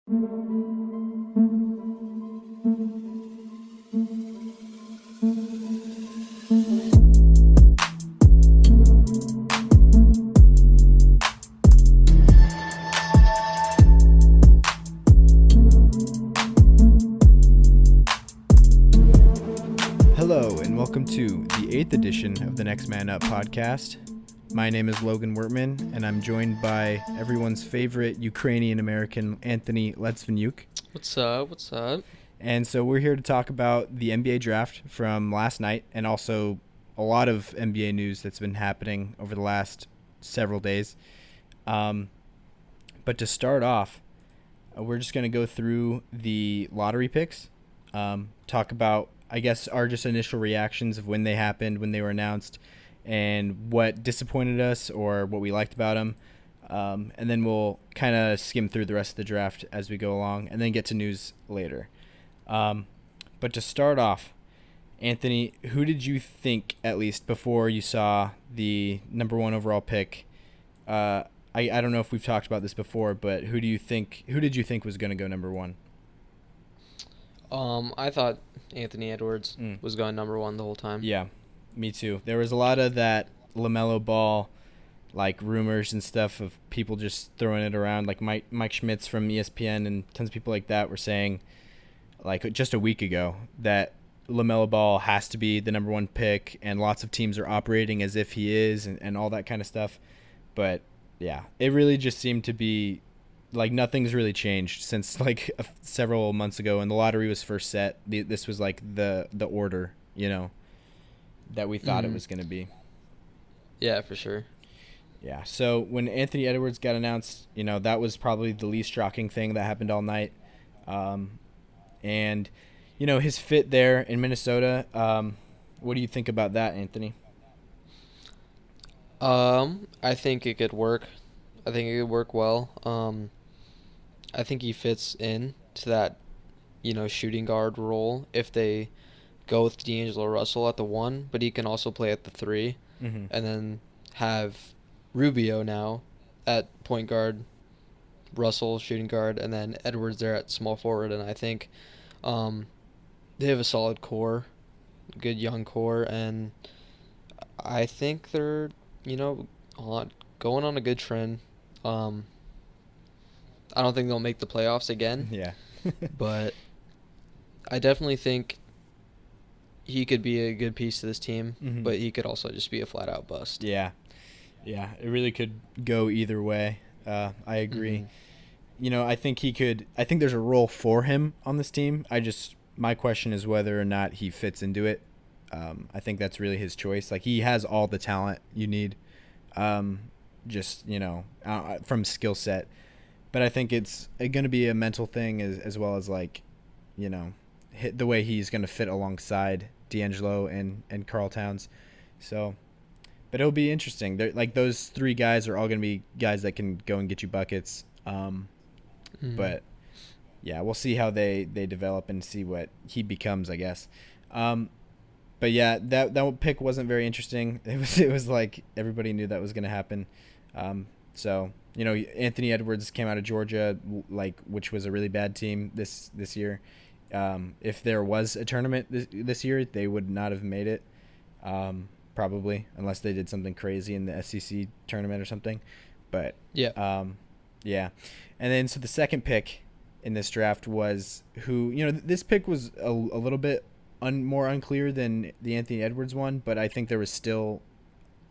Hello, and welcome to the 8th edition of the Next Man Up podcast. My name is Logan Wertman, and I'm joined by everyone's favorite Ukrainian-American Anthony Letzvenyuk. What's up? And so we're here to talk about the NBA draft from last night and also a lot of NBA news that's been happening over the last several days. But to start off, we're just going to go through the lottery picks, talk about, I guess, our just initial reactions of when they happened, when they were announced, and what disappointed us or what we liked about them. And then we'll kind of skim through the rest of the draft as we go along and then get to news later. But to start off, Anthony, who did you think, at least before you saw the number one overall pick? I don't know if we've talked about this before, but who did you think was going to go number one? I thought Anthony Edwards was going number one the whole time. Yeah, me too. There was a lot of that LaMelo Ball, like, rumors and stuff of people just throwing it around. Like Mike Schmitz from ESPN and tons of people like that were saying, like, just a week ago, that LaMelo Ball has to be the number one pick, and lots of teams are operating as if he is, and all that kind of stuff. But yeah, it really just seemed to be like nothing's really changed since like several months ago when the lottery was first set. This was like the order, that we thought it was going to be. Yeah, for sure. Yeah. So when Anthony Edwards got announced, that was probably the least shocking thing that happened all night. And his fit there in Minnesota. What do you think about that, Anthony? I think it could work. I think it could work well. I think he fits in to that, shooting guard role if they go with D'Angelo Russell at the 1, but he can also play at the 3, and then have Rubio now at point guard, Russell shooting guard, and then Edwards there at small forward. And I think they have a solid core, good young core, and I think they're, going on a good trend. I don't think they'll make the playoffs again. Yeah. But I definitely think he could be a good piece to this team, but he could also just be a flat-out bust. Yeah. Yeah, it really could go either way. I agree. I think there's a role for him on this team. My question is whether or not he fits into it. I think that's really his choice. Like, he has all the talent you need, from skill set. But I think it's going to be a mental thing as well as, like, the way he's going to fit alongside D'Angelo and Karl Towns. So, but it'll be interesting. Like, those three guys are all going to be guys that can go and get you buckets. But, yeah, we'll see how they develop and see what he becomes, I guess. But, yeah, that pick wasn't very interesting. It was like everybody knew that was going to happen. So, Anthony Edwards came out of Georgia, which was a really bad team this year. If there was a tournament this year, they would not have made it, probably, unless they did something crazy in the SEC tournament or something. But yeah. Yeah. And then so the second pick in this draft was this pick was a little bit more unclear than the Anthony Edwards one, but I think there was still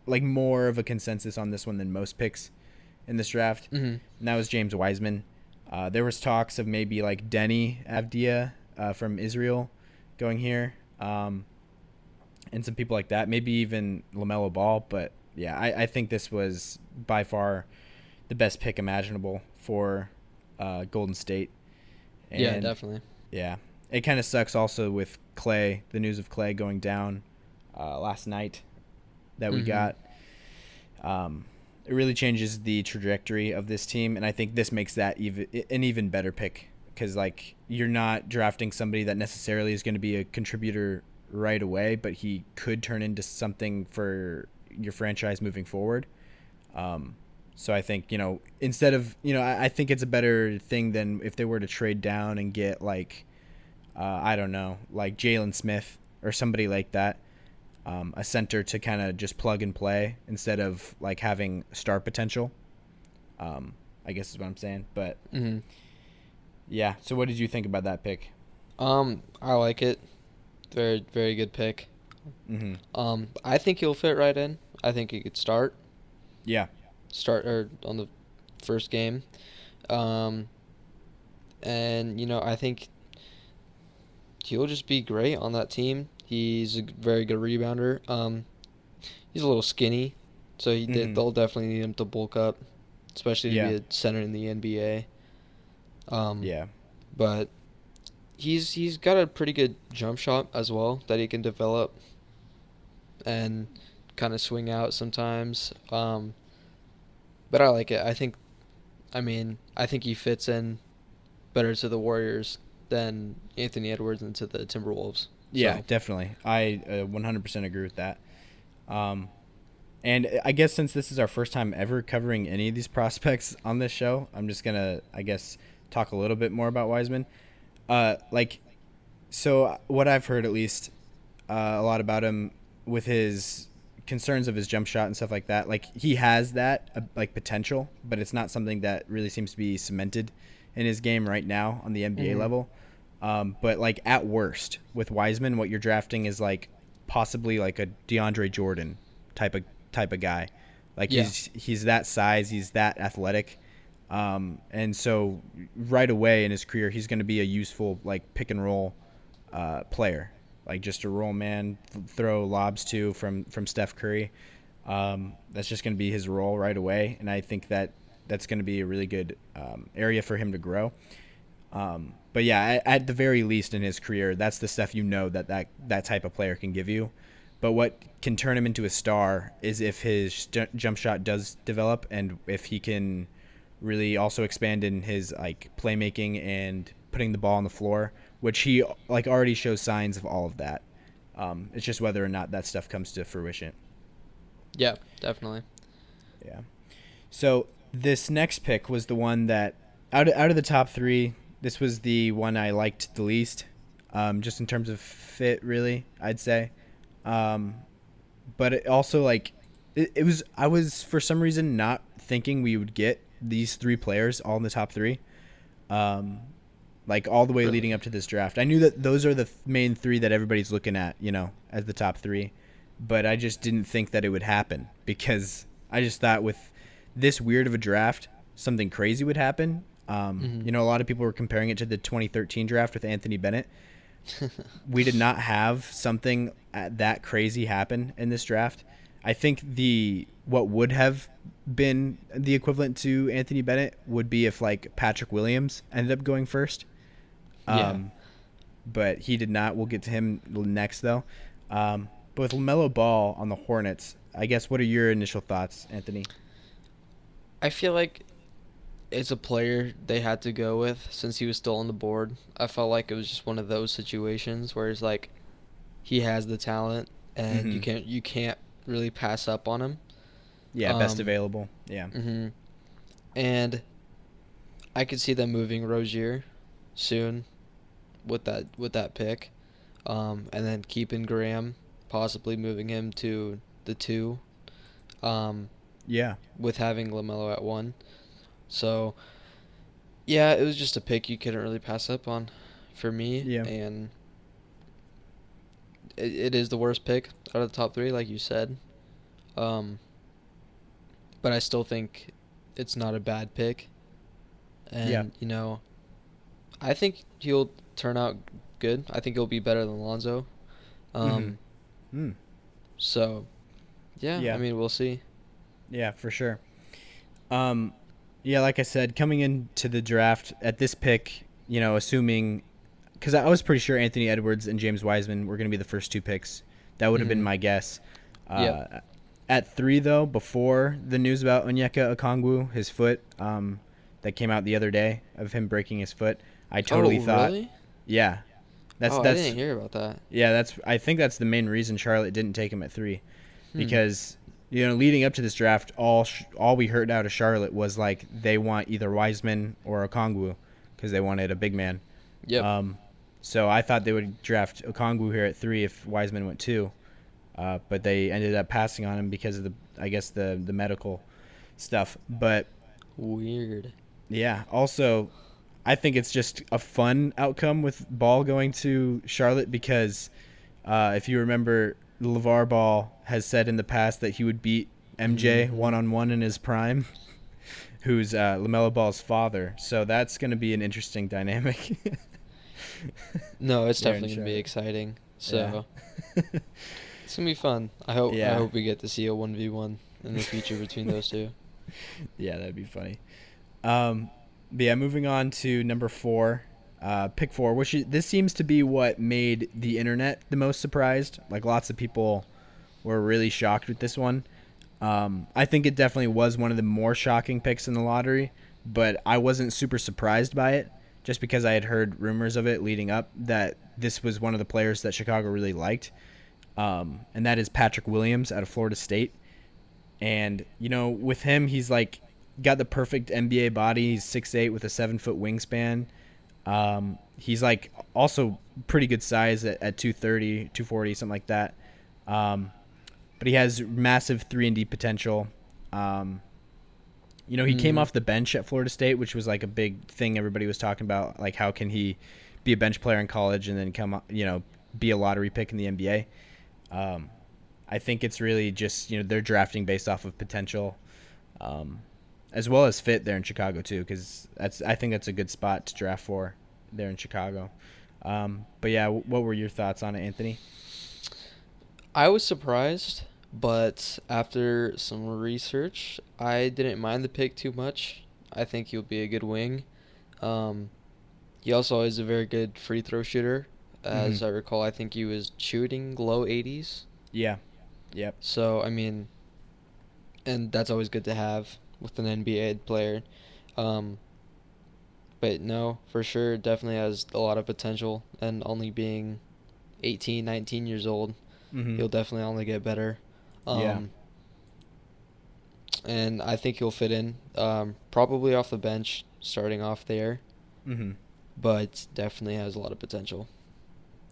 like more of a consensus on this one than most picks in this draft. And that was James Wiseman. There was talks of maybe like Denny Avdia from Israel going here, and some people like that, maybe even LaMelo Ball. But yeah, I think this was by far the best pick imaginable for Golden State. And yeah, definitely. Yeah, it kind of sucks also with Clay, the news of Clay going down last night that we got. It really changes the trajectory of this team, and I think this makes that an even better pick because, like, you're not drafting somebody that necessarily is going to be a contributor right away, but he could turn into something for your franchise moving forward. So I think, instead of, I think it's a better thing than if they were to trade down and get like, I don't know, like Jalen Smith or somebody like that, a center to kind of just plug and play instead of like having star potential. I guess is what I'm saying. But Hmm. yeah. So what did you think about that pick? I like it. Very, very good pick. Mm-hmm. I think he'll fit right in. I think he could Yeah. start or on the first game. Um, and I think he'll just be great on that team. He's a very good rebounder. He's a little skinny, so Mm-hmm. they'll definitely need him to bulk up, especially to Yeah. be a center in the NBA. Um, Yeah. but he's got a pretty good jump shot as well that he can develop and kind of swing out sometimes. But I like it. I think he fits in better to the Warriors than Anthony Edwards into the Timberwolves. Yeah. So, Definitely. I 100% agree with that. Um, And I guess since this is our first time ever covering any of these prospects on this show, I'm just gonna, I guess, talk a little bit more about Wiseman. Like, so what I've heard at least, a lot about him with his concerns of his jump shot and stuff like that. Like he has that like potential, but it's not something that really seems to be cemented in his game right now on the NBA hmm level. But like at worst with Wiseman, what you're drafting is like possibly like a DeAndre Jordan type of type of guy. Like yeah, he's that size, he's that athletic. And so right away in his career, he's going to be a useful like pick and roll player, like just a roll man, throw lobs to from Steph Curry. That's just going to be his role right away, and I think that's going to be a really good area for him to grow. But yeah, at the very least in his career, that's the stuff that type of player can give you. But what can turn him into a star is if his jump shot does develop, and if he can really also expand in his like playmaking and putting the ball on the floor, which he like already shows signs of all of that. It's just whether or not that stuff comes to fruition. yeah, definitely. Yeah. So this next pick was the one that out of the top three, this was the one I liked the least, just in terms of fit, really, I'd say. Um, but it also like it was I was for some reason not thinking we would get these three players all in the top three. Um, like all the way Really. leading up to this draft. I knew that those are the main three that everybody's looking at, as the top three, but I just didn't think that it would happen because I just thought with this weird of a draft, something crazy would happen. Hmm. A lot of people were comparing it to the 2013 draft with Anthony Bennett. We did not have something that crazy happen in this draft. I think the what would have been the equivalent to Anthony Bennett would be if like Patrick Williams ended up going first. Yeah. Um, but he did not. We'll get to him next though. But with LaMelo Ball on the Hornets, I guess what are your initial thoughts, Anthony? I feel like it's a player they had to go with since he was still on the board. I felt like it was just one of those situations where it's like he has the talent and Mm-hmm. you can't really pass up on him. Yeah, best Um, available. Yeah. hmm And I could see them moving Rozier soon with that pick, and then keeping Graham, possibly moving him to the two, um, Yeah. with having Lamelo at one. So yeah, it was just a pick you couldn't really pass up on, for me, Yeah. and it is the worst pick out of the top three, like you said. Um, but I still think it's not a bad pick, Yeah. and I think he'll turn out good. I think he'll be better than Lonzo. Mm-hmm. Um, Mm. so yeah, I Yeah. mean we'll see. Yeah, for sure. Um, yeah, like I said, coming into the draft at this pick, assuming because I was pretty sure Anthony Edwards and James Wiseman were going to be the first two picks. That would have been Hmm. my guess. Yep. At three, though, before the news about Onyeka Okongwu, his foot, that came out the other day of him breaking his foot, I totally Oh thought, really? yeah, Oh, I that's didn't hear about that. yeah, I think that's the main reason Charlotte didn't take him at three, Hmm. because leading up to this draft, all we heard out of Charlotte was like they want either Wiseman or Okongwu because they wanted a big man. Yep. So I thought they would draft Okongwu here at 3 if Wiseman went 2, but they ended up passing on him because of the medical stuff. But Weird. yeah, also I think it's just a fun outcome with Ball going to Charlotte because if you remember, LeVar Ball has said in the past that he would beat MJ one-on-one in his prime, who's LaMelo Ball's father. So that's going to be an interesting dynamic. No, it's There in definitely gonna be Charlotte. exciting. So Yeah. it's gonna be fun. I hope. Yeah. I hope we get to see a 1v1 in the future between those two. Yeah, that'd be funny. But yeah, moving on to number 4, pick 4, this seems to be what made the internet the most surprised. Like lots of people were really shocked with this one. I think it definitely was one of the more shocking picks in the lottery, but I wasn't super surprised by it just because I had heard rumors of it leading up that this was one of the players that Chicago really liked. And that is Patrick Williams out of Florida State. And, with him, he's like got the perfect NBA body. He's 6'8" with a 7-foot wingspan. He's like also pretty good size at 230, 240, something like that. But he has massive 3-and-D potential. He came off the bench at Florida State, which was like a big thing everybody was talking about. Like, how can he be a bench player in college and then be a lottery pick in the NBA? I think it's really just, they're drafting based off of potential, as well as fit there in Chicago too, because I think that's a good spot to draft for there in Chicago. But yeah, what were your thoughts on it, Anthony? I was surprised, but after some research, I didn't mind the pick too much. I think he'll be a good wing. He also is a very good free throw shooter. As I recall, I think he was shooting low 80s. Yeah. Yep. So, I mean, and that's always good to have with an NBA player. But no, for sure, definitely has a lot of potential. And only being 18, 19 years old, he'll definitely only get better. Yeah. And I think he'll fit in, probably off the bench, starting off there. But definitely has a lot of potential.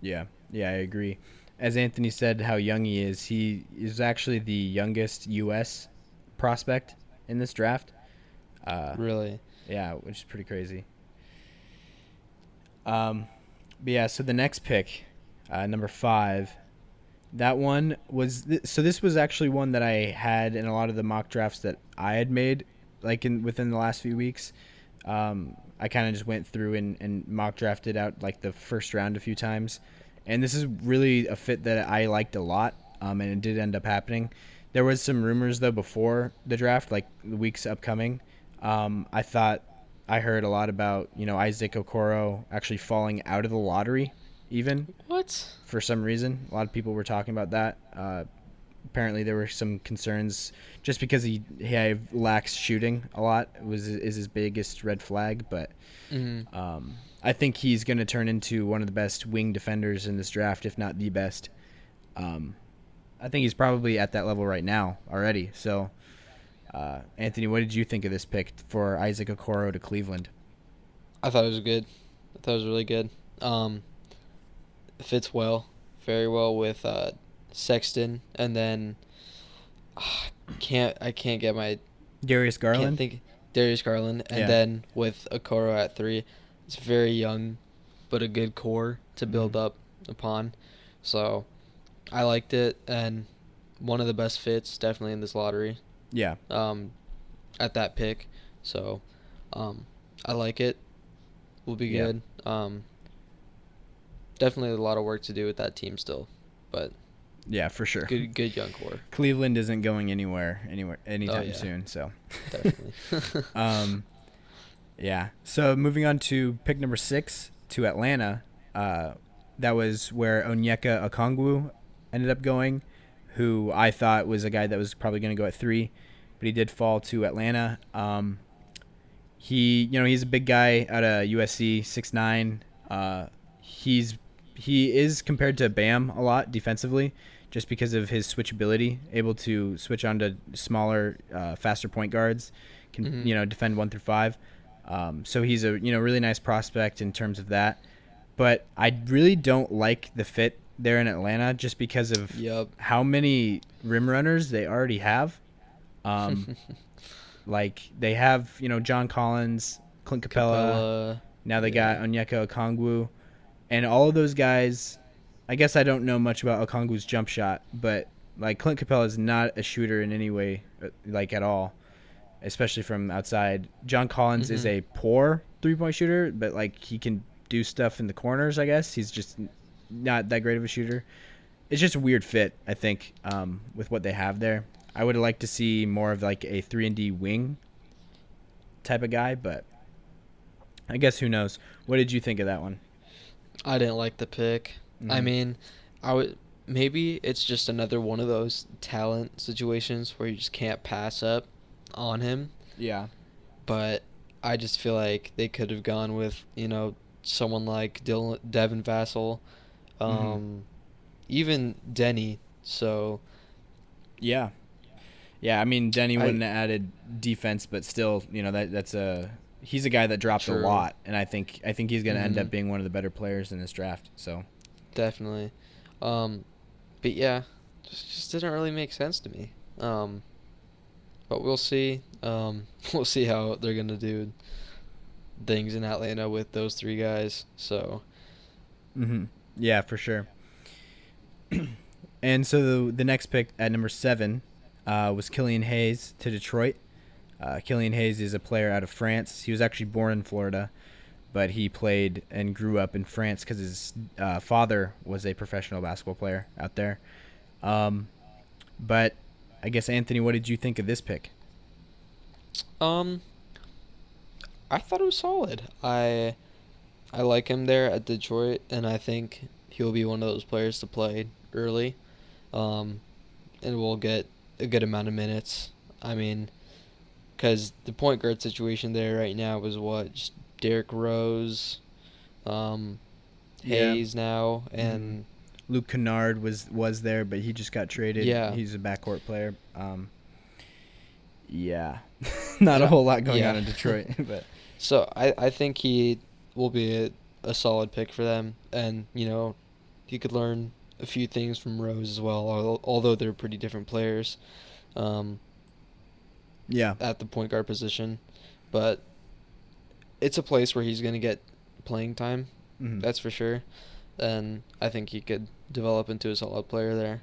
Yeah, I agree. As Anthony said, how young he is actually the youngest U.S. prospect in this draft. Really? Yeah, which is pretty crazy. But yeah, so the next pick, number 5, that one was so this was actually one that I had in a lot of the mock drafts that I had made, like within the last few weeks. I kind of just went through and mock drafted out like the first round a few times. And this is really a fit that I liked a lot, and it did end up happening. There was some rumors, though, before the draft, like the weeks upcoming. I thought I heard a lot about, Isaac Okoro actually falling out of the lottery, even. What? For some reason. A lot of people were talking about that. Apparently there were some concerns just because he lacks shooting a lot is his biggest red flag, but I think he's going to turn into one of the best wing defenders in this draft, if not the best. I think he's probably at that level right now already. So, Anthony, what did you think of this pick for Isaac Okoro to Cleveland? I thought it was good. I thought it was really good. It fits very well with Sexton, and then I can't get my Darius Garland? Can't think Darius Garland, and then with Okoro at 3, it's very young, but a good core to build up upon. So I liked it, and one of the best fits definitely in this lottery. Yeah. At that pick, so I like it. Will be good. Definitely a lot of work to do with that team still, but yeah, for sure. Good young core. Cleveland isn't going anytime soon. So definitely. Yeah. So moving on to pick number 6 to Atlanta, that was where Onyeka Okongwu ended up going, who I thought was a guy that was probably going to go at 3, but he did fall to Atlanta. He's a big guy out of USC, 6'9". He is compared to Bam a lot defensively, just because of his switchability, able to switch onto smaller, faster point guards, can Mhm. defend 1 through 5. So he's a really nice prospect in terms of that. But I really don't like the fit there in Atlanta just because of Yep. how many rim runners they already have. Um, like they have John Collins, Clint Capella. Capella. Now they got Yeah. Onyeka Okongwu, and all of those guys. I guess I don't know much about Okongwu's jump shot, but like Clint Capella is not a shooter in any way, like at all, especially from outside. John Collins is Mhm. a poor 3-point shooter, but like he can do stuff in the corners. I guess he's just not that great of a shooter. It's just a weird fit, I think, with what they have there. I would like to see more of like a 3-and-D wing type of guy, but I guess who knows? What did you think of that one? I didn't like the pick. I Mm-hmm. mean, I would maybe it's just another one of those talent situations where you just can't pass up on him, Yeah. but I just feel like they could have gone with, someone like Devin Vassell, Mm-hmm. um, even Denny. So Yeah. Yeah. I mean, Denny I wouldn't have added defense, but still, that's a he's a guy that dropped a true. lot, and I think he's going to end Hmm. up being one of the better players in this draft. So. Definitely. Um, but yeah, just didn't really make sense to me. But we'll see. We'll see how they're gonna do things in Atlanta with those three guys. So, Mm-hmm. Yeah, for sure. And so the next pick at number 7 was Killian Hayes to Detroit. Killian Hayes is a player out of France. He was actually born in Florida, but he played and grew up in France because his father was a professional basketball player out there. Um, but I guess, Anthony, what did you think of this pick? um, I thought it was solid. I like him there at Detroit, and I think he'll be one of those players to play early. Um, and will get a good amount of minutes. I mean, because the point guard situation there right now is what just Derrick Rose, um, Yeah. Hayes now, Mm-hmm. and Luke Kennard was there, but he just got traded. yeah, He's a backcourt player. Yeah, not a and whole lot going on yeah. in Detroit, but So I think he will be a solid pick for them, and he could learn a few things from Rose as well, although they're pretty different players, um, yeah. at the point guard position, but it's a place where he's gonna get playing time, Mm-hmm. that's for sure, and I think he could develop into a solid player there.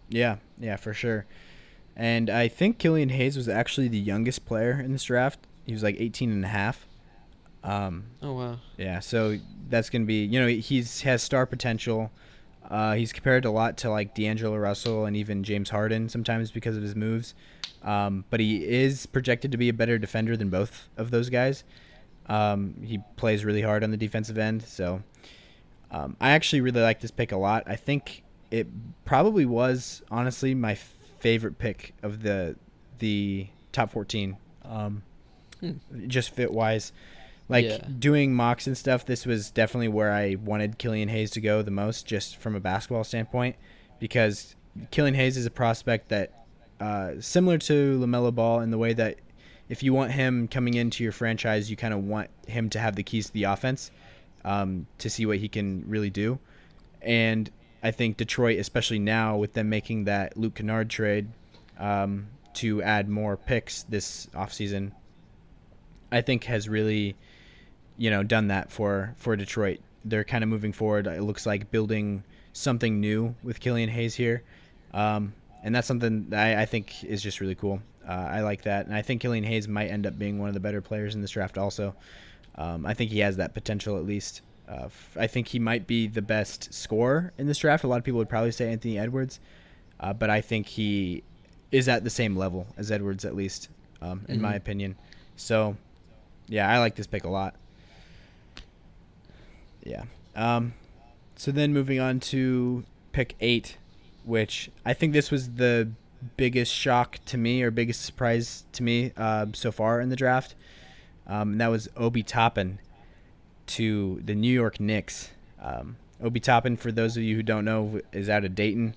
Yeah, yeah, for sure. And I think Killian Hayes was actually the youngest player in this draft. He was like 18 and a half. Um, Oh wow. yeah, so that's going to be, he's has star potential. He's compared a lot to like D'Angelo Russell and even James Harden sometimes because of his moves. But he is projected to be a better defender than both of those guys. He plays really hard on the defensive end. So I actually really like this pick a lot. I think it probably was honestly my favorite pick of the top 14. Hmm. Just fit wise, Yeah. like doing mocks and stuff. This was definitely where I wanted Killian Hayes to go the most, just from a basketball standpoint, because Killian Hayes is a prospect that similar to LaMelo Ball in the way that if you want him coming into your franchise, you kind of want him to have the keys to the offense, to see what he can really do. And I think Detroit, especially now with them making that Luke Kennard trade, to add more picks this offseason, I think has really, done that for Detroit. They're kind of moving forward. It looks like building something new with Killian Hayes here. And that's something that I think is just really cool. I like that. And I think Killian Hayes might end up being one of the better players in this draft also. I think he has that potential at least. I think he might be the best scorer in this draft. A lot of people would probably say Anthony Edwards, but I think he is at the same level as Edwards at least, in my Mhm. opinion. So, yeah, I like this pick a lot. Yeah. So then moving on to pick 8, which I think this was the biggest shock to me or biggest surprise to me so far in the draft. And that was Obi Toppin to the New York Knicks. Obi Toppin, for those of you who don't know, is out of Dayton.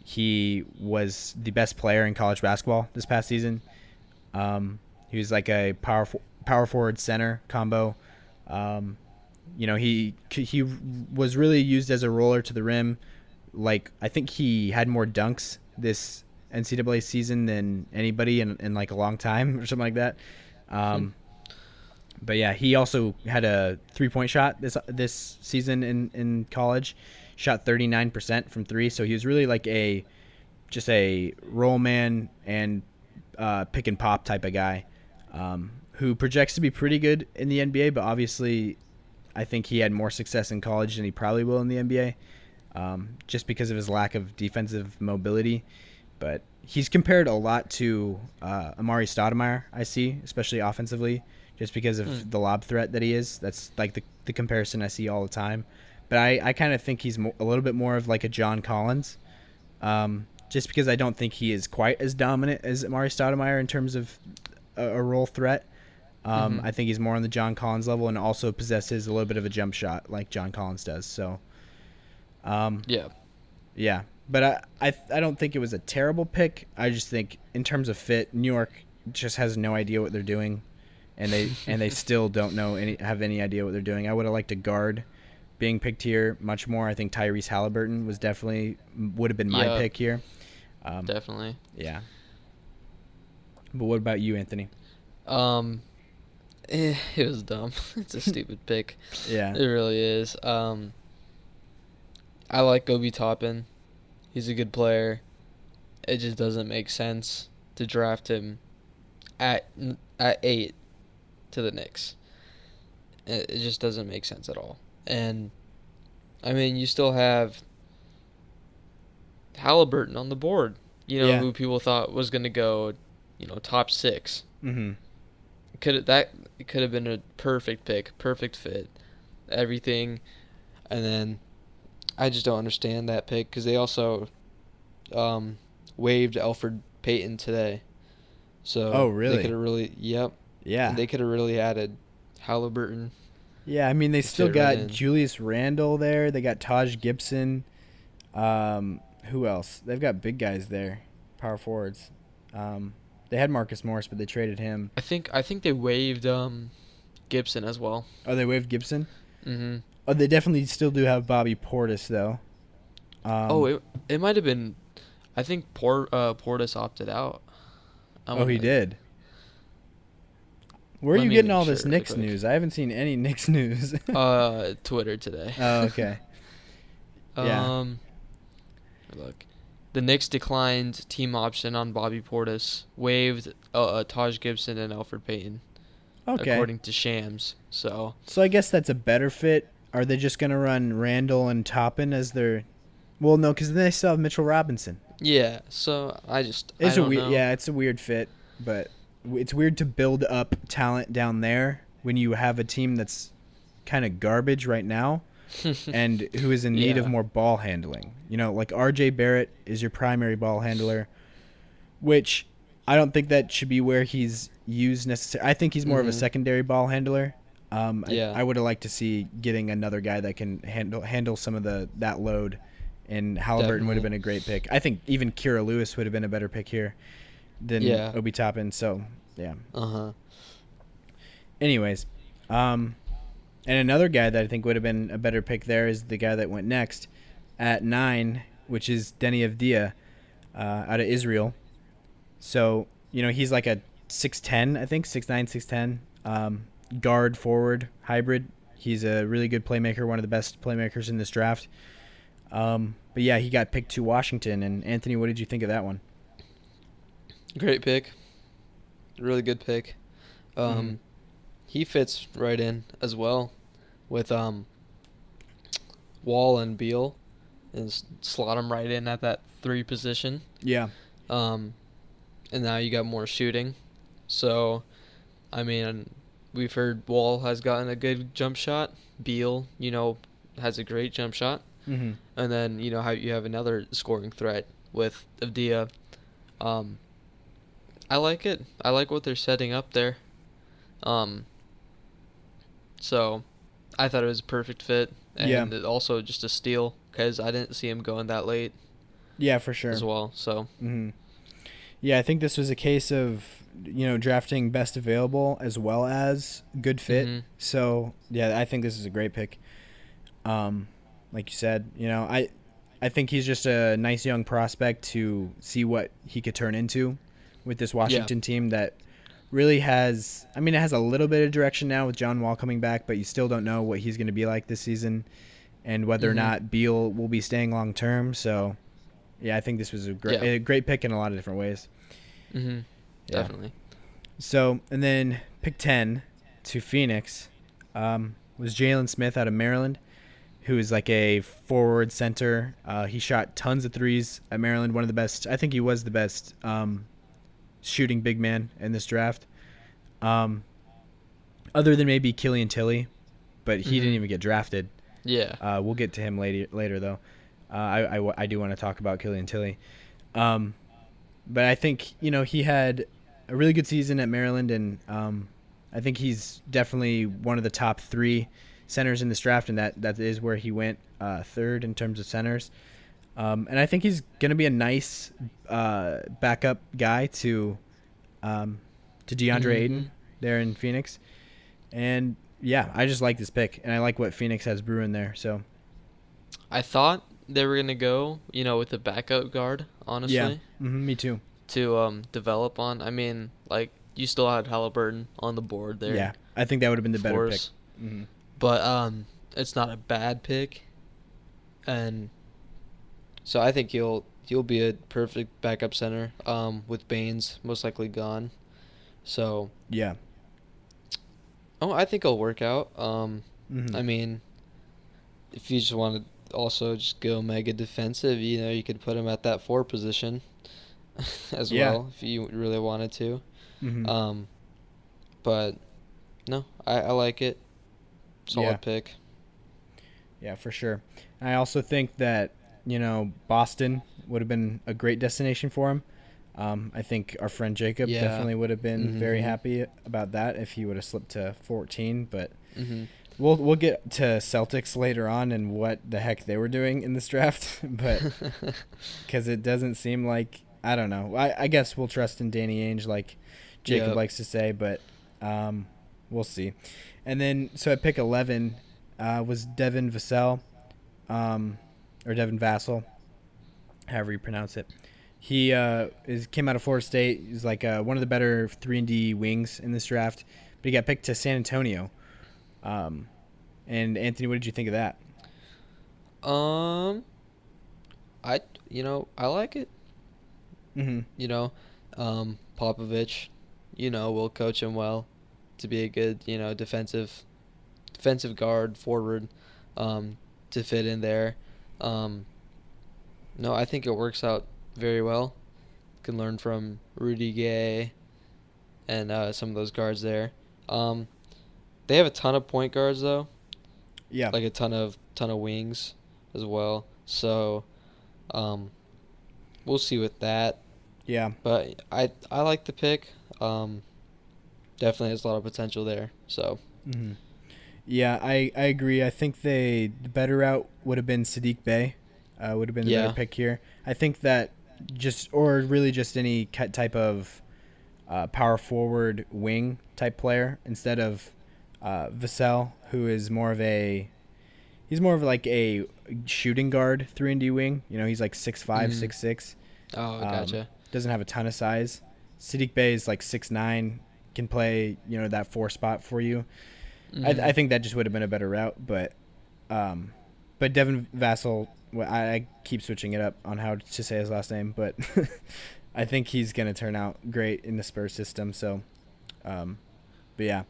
he was the best player in college basketball this past season. He was like a power forward center combo. He was really used as a roller to the rim. Like, I think he had more dunks this NCAA season than anybody in like a long time or something like that. But yeah, he also had a 3-point shot this season in college. Shot 39% from three, so he was really like just a roll man and pick and pop type of guy, who projects to be pretty good in the NBA. But obviously, I think he had more success in college than he probably will in the NBA, just because of his lack of defensive mobility. But he's compared a lot to Amari Stoudemire, I see, especially offensively, just because of the lob threat that he is. That's like the comparison I see all the time. But I kind of think he's a little bit more of like a John Collins, just because I don't think he is quite as dominant as Amari Stoudemire in terms of a role threat. I think he's more on the John Collins level and also possesses a little bit of a jump shot like John Collins does. So, yeah. But I don't think it was a terrible pick. I just think in terms of fit, New York just has no idea what they're doing, and they still don't have any idea what they're doing. I would have liked a guard being picked here much more. I think Tyrese Halliburton would have been my pick here. Definitely. Yeah. But what about you, Anthony? It was dumb. It's a stupid pick. Yeah. It really is. I like Obi Toppin. He's a good player. It just doesn't make sense to draft him at 8 to the Knicks. It just doesn't make sense at all. And, I mean, you still have Halliburton on the board, who people thought was going to go, top 6. Mm-hmm. It could have been a perfect pick, perfect fit, everything. And then I just don't understand that pick because they also waived Elfrid Payton today. So oh, really? They could have really, yep. Yeah. They could have really added Halliburton. Yeah, I mean, they still got right Julius Randle there. They got Taj Gibson. Who else? They've got big guys there, power forwards. They had Marcus Morris, but they traded him. I think they waived Gibson as well. Oh, they waived Gibson? Mm-hmm. Oh, they definitely still do have Bobby Portis, though. It might have been. I think Portis opted out. He did. Where are you getting all this Knicks news? I haven't seen any Knicks news. Twitter today. Oh, okay. Yeah. Look, the Knicks declined team option on Bobby Portis, waived Taj Gibson and Elfrid Payton. Okay. According to Shams. So I guess that's a better fit. Are they just gonna run Randall and Toppin as their? Well, no, because then they still have Mitchell Robinson. Yeah. So it's a weird fit, but it's weird to build up talent down there when you have a team that's kind of garbage right now and who is in need of more ball handling. Like R.J. Barrett is your primary ball handler, which I don't think that should be where he's used necessarily. I think he's more of a secondary ball handler. I would have liked to see getting another guy that can handle some of that load, and Halliburton would have been a great pick. I think even Kira Lewis would have been a better pick here than Obi Toppin. So, yeah. Anyways, and another guy that I think would have been a better pick there is the guy that went next at 9, which is Deni Avdija out of Israel. So, he's like a 6'10", I think, 6'9", 6'10", guard forward hybrid. He's a really good playmaker, one of the best playmakers in this draft. But yeah, he got picked to Washington. And Anthony, what did you think of that one? Great pick. Really good pick. He fits right in as well with Wall and Beal, and slot him right in at that 3 position. Yeah. And now you got more shooting. So, I mean, we've heard Wall has gotten a good jump shot. Beal, has a great jump shot. Mm-hmm. And then, how you have another scoring threat with Avdija. I like it. I like what they're setting up there. So, I thought it was a perfect fit. And it also just a steal because I didn't see him going that late. Yeah, for sure. as well. So Hmm. Yeah, I think this was a case of drafting best available as well as good fit. mhm. So yeah, I think this is a great pick. Um, like you said, I think he's just a nice young prospect to see what he could turn into with this Yeah. Washington team that really has. I mean, it has a little bit of direction now with John Wall coming back, but you still don't know what he's going to be like this season and whether or Mhm. not Beal will be staying long term. So yeah, I think this was a great Yeah. a great pick in a lot of different ways. Mhm. Yeah. Definitely. So and then pick 10 to Phoenix was Jalen Smith out of Maryland, who is like a forward center. He shot tons of threes at Maryland. One of the best. I think he was the best shooting big man in this draft. Um, other than maybe Killian Tilly, but he didn't Mhm. even get drafted. Yeah. We'll get to him later though. I do want to talk about Killian Tilly. Um, but I think he had a really good season at Maryland, and I think he's definitely one of the top 3 centers in this draft, and that is where he went third in terms of centers. And I think he's gonna be a nice backup guy to DeAndre Ayton Mhm. there in Phoenix. And yeah, I just like this pick, and I like what Phoenix has brewing there. So I thought they were gonna go, with the backup guard, yeah, honestly, me too. to develop on. I mean, like you still had Halliburton on the board there, Yeah, I think that would have been the of better pick. course, Hmm. but it's not a bad pick, and so I think he'll be a perfect backup center. With Baines most likely gone, so Yeah. I think it'll work out. Hmm. I mean, if you just want to also just go mega defensive, you could put him at that 4 position as Yeah. well if you really wanted to. Hmm. Um, but no, I like it. Yeah. Solid pick. Yeah, for sure. I also think that Boston would have been a great destination for him. I think our friend Jacob Yeah. definitely would have been very Mhm. happy about that if he would have slipped to 14. But Mhm. we'll get to Celtics later on and what the heck they were doing in this draft. But because it doesn't seem like, I don't know. I guess we'll trust in Danny Ainge, like Jacob Yep. likes to say, but we'll see. And then so at pick 11 was Devin Vassell, or Devin Vassell, however you pronounce it. He came out of Florida State. He's like one of the better 3-and-D wings in this draft, but he got picked to San Antonio. Um, and Anthony, what did you think of that? Um, I like it. Mm-hmm. You know, Popovich, will coach him well to be a good, defensive guard forward, to fit in there. Um, no, I think it works out very well. Can learn from Rudy Gay and some of those guards there. Um, they have a ton of point guards though, Yeah, like a ton of wings as well. So, um, we'll see with that. yeah, But I like the pick. Definitely has a lot of potential there. So, mm-hmm. Yeah. I agree. I think the better route would have been Sadiq Bey. Would have been the better yeah. pick here. I think that or really just any type of power forward wing type player instead of Vassell, who is he's more of like a shooting guard 3-and-D wing. He's like 6'5", Mm. 6'6". Oh, gotcha. Doesn't have a ton of size. Sadiq Bey is like 6'9", can play that 4 spot for you. I Mhm. think that just would have been a better route, um, but Devin Vassell, well, I keep switching it up on how to say his last name, but I think he's going to turn out great in the Spurs system. So, but yeah.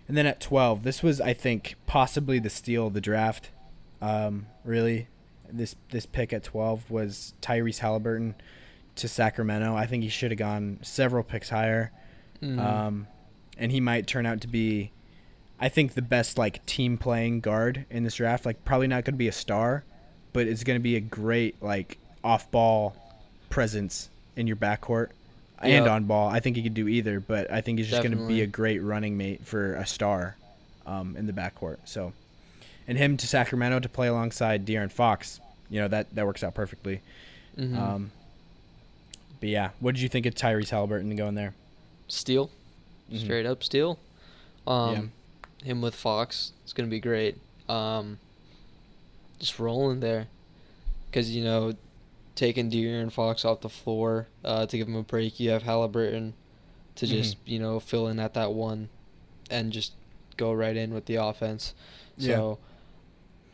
And then at 12, this was, I think, possibly the steal of the draft. Really, this pick at 12 was Tyrese Halliburton to Sacramento. I think he should have gone several picks higher, Mhm. um, and he might turn out to be, I think, the best like team playing guard in this draft. Like probably not going to be a star, but it's going to be a great like off ball presence in your backcourt and Yep. on ball. I think he could do either, but I think he's just going to be a Definitely. great running mate for a star in the backcourt. So, and him to Sacramento to play alongside De'Aaron Fox, that works out perfectly. Mm-hmm. Um, but yeah, what did you think of Tyrese Halliburton going there? Steal, Mm-hmm. straight up steal. Yeah. Um, him with Fox, it's gonna be great. Um, just rolling there, cause taking De'Aaron Fox off the floor to give him a break. You have Halliburton to Mm-hmm. just fill in at that one and just go right in with the offense. Yeah. So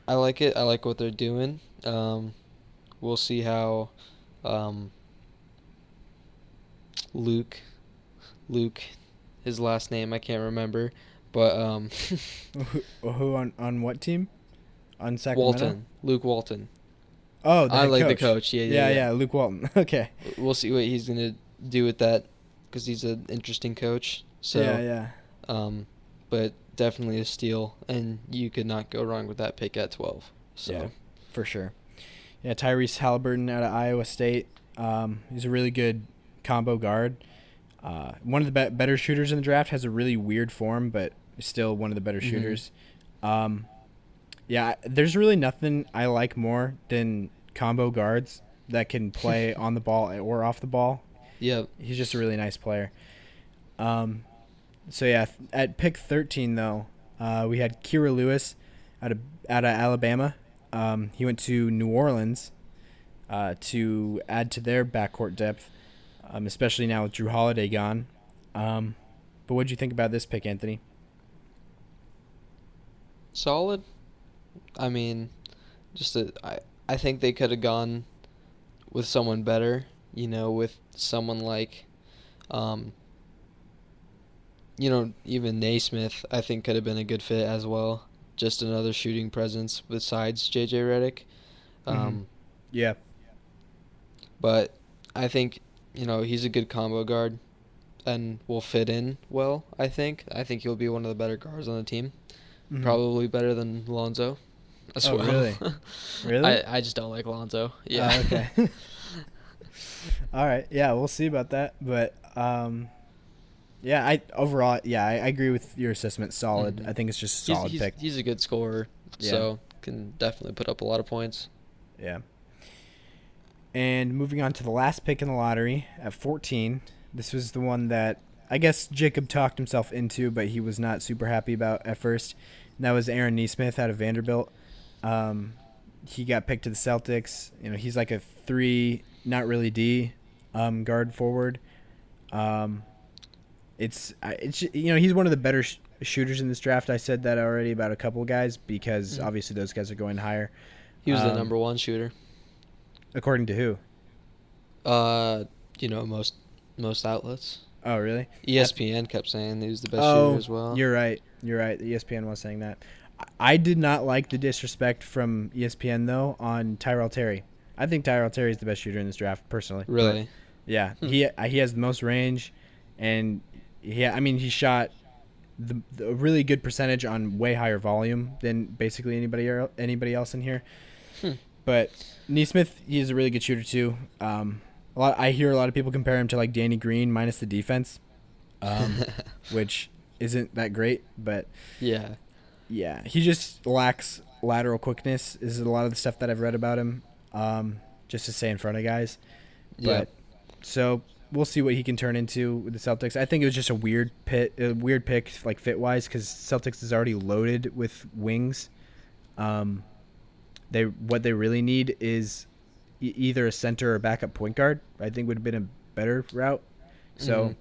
I like it. I like what they're doing. We'll see how um, Luke, Luke, his last name I can't remember, but Who on what team? On Sacramento? Walton, Luke Walton. Oh, the I head like the coach. coach. Yeah, yeah, Yeah, yeah. yeah, Luke Walton. Okay. We'll see what he's gonna do with that, because he's an interesting coach. Yeah, So, yeah. but definitely a steal, and you could not go wrong with that pick at 12. So. Yeah, for sure. Yeah, Tyrese Halliburton out of Iowa State. He's a really good combo guard. One of the better shooters in the draft. Has a really weird form, but still one of the better Mhm. shooters. Yeah, there's really nothing I like more than combo guards that can play on the ball or off the ball. Yep. He's just a really nice player. So yeah, at pick 13 though, we had Kira Lewis out of Alabama. He went to New Orleans to add to their backcourt depth, especially now with Drew Holiday gone. But what did you think about this pick, Anthony? Solid. I mean, I think they could have gone with someone better, with someone like, um, even Naismith, I think could have been a good fit as well. Just another shooting presence besides JJ Redick. Mm-hmm. Um, Yeah. but I think, he's a good combo guard and will fit in well, I think. I think he'll be one of the better guards on the team. Mm-hmm. Probably better than Lonzo as Oh, well. really? Really? I just don't like Lonzo. Yeah. Okay. All right. Yeah, we'll see about that. But yeah, I agree with your assessment. Solid. Mhm. I think it's just a solid pick. He's a good scorer, Yeah. so can definitely put up a lot of points. Yeah. And moving on to the last pick in the lottery at 14. This was the one that I guess Jacob talked himself into, but he was not super happy about at first. And that was Aaron Nesmith out of Vanderbilt. He got picked to the Celtics. He's like a 3, not really D, guard forward. It's he's one of the better shooters in this draft. I said that already about a couple of guys because obviously those guys are going higher. He was the number one shooter. According to who? Most outlets. Oh, really? ESPN kept saying he was the best shooter as well. You're right. ESPN was saying that. I did not like the disrespect from ESPN, though, on Tyrell Terry. I think Tyrell Terry is the best shooter in this draft, personally. Really? But, yeah. He has the most range, and he shot the really good percentage on way higher volume than basically anybody else in here. But Nesmith, he's a really good shooter, too. I hear a lot of people compare him to like Danny Green minus the defense, which isn't that great. But yeah, he just lacks lateral quickness. Is a lot of the stuff that I've read about him, just to stay in front of guys. But so we'll see what he can turn into with the Celtics. I think it was just a weird pick, like fit wise, because Celtics is already loaded with wings. What they really need is either a center or backup point guard. I think would have been a better route. So,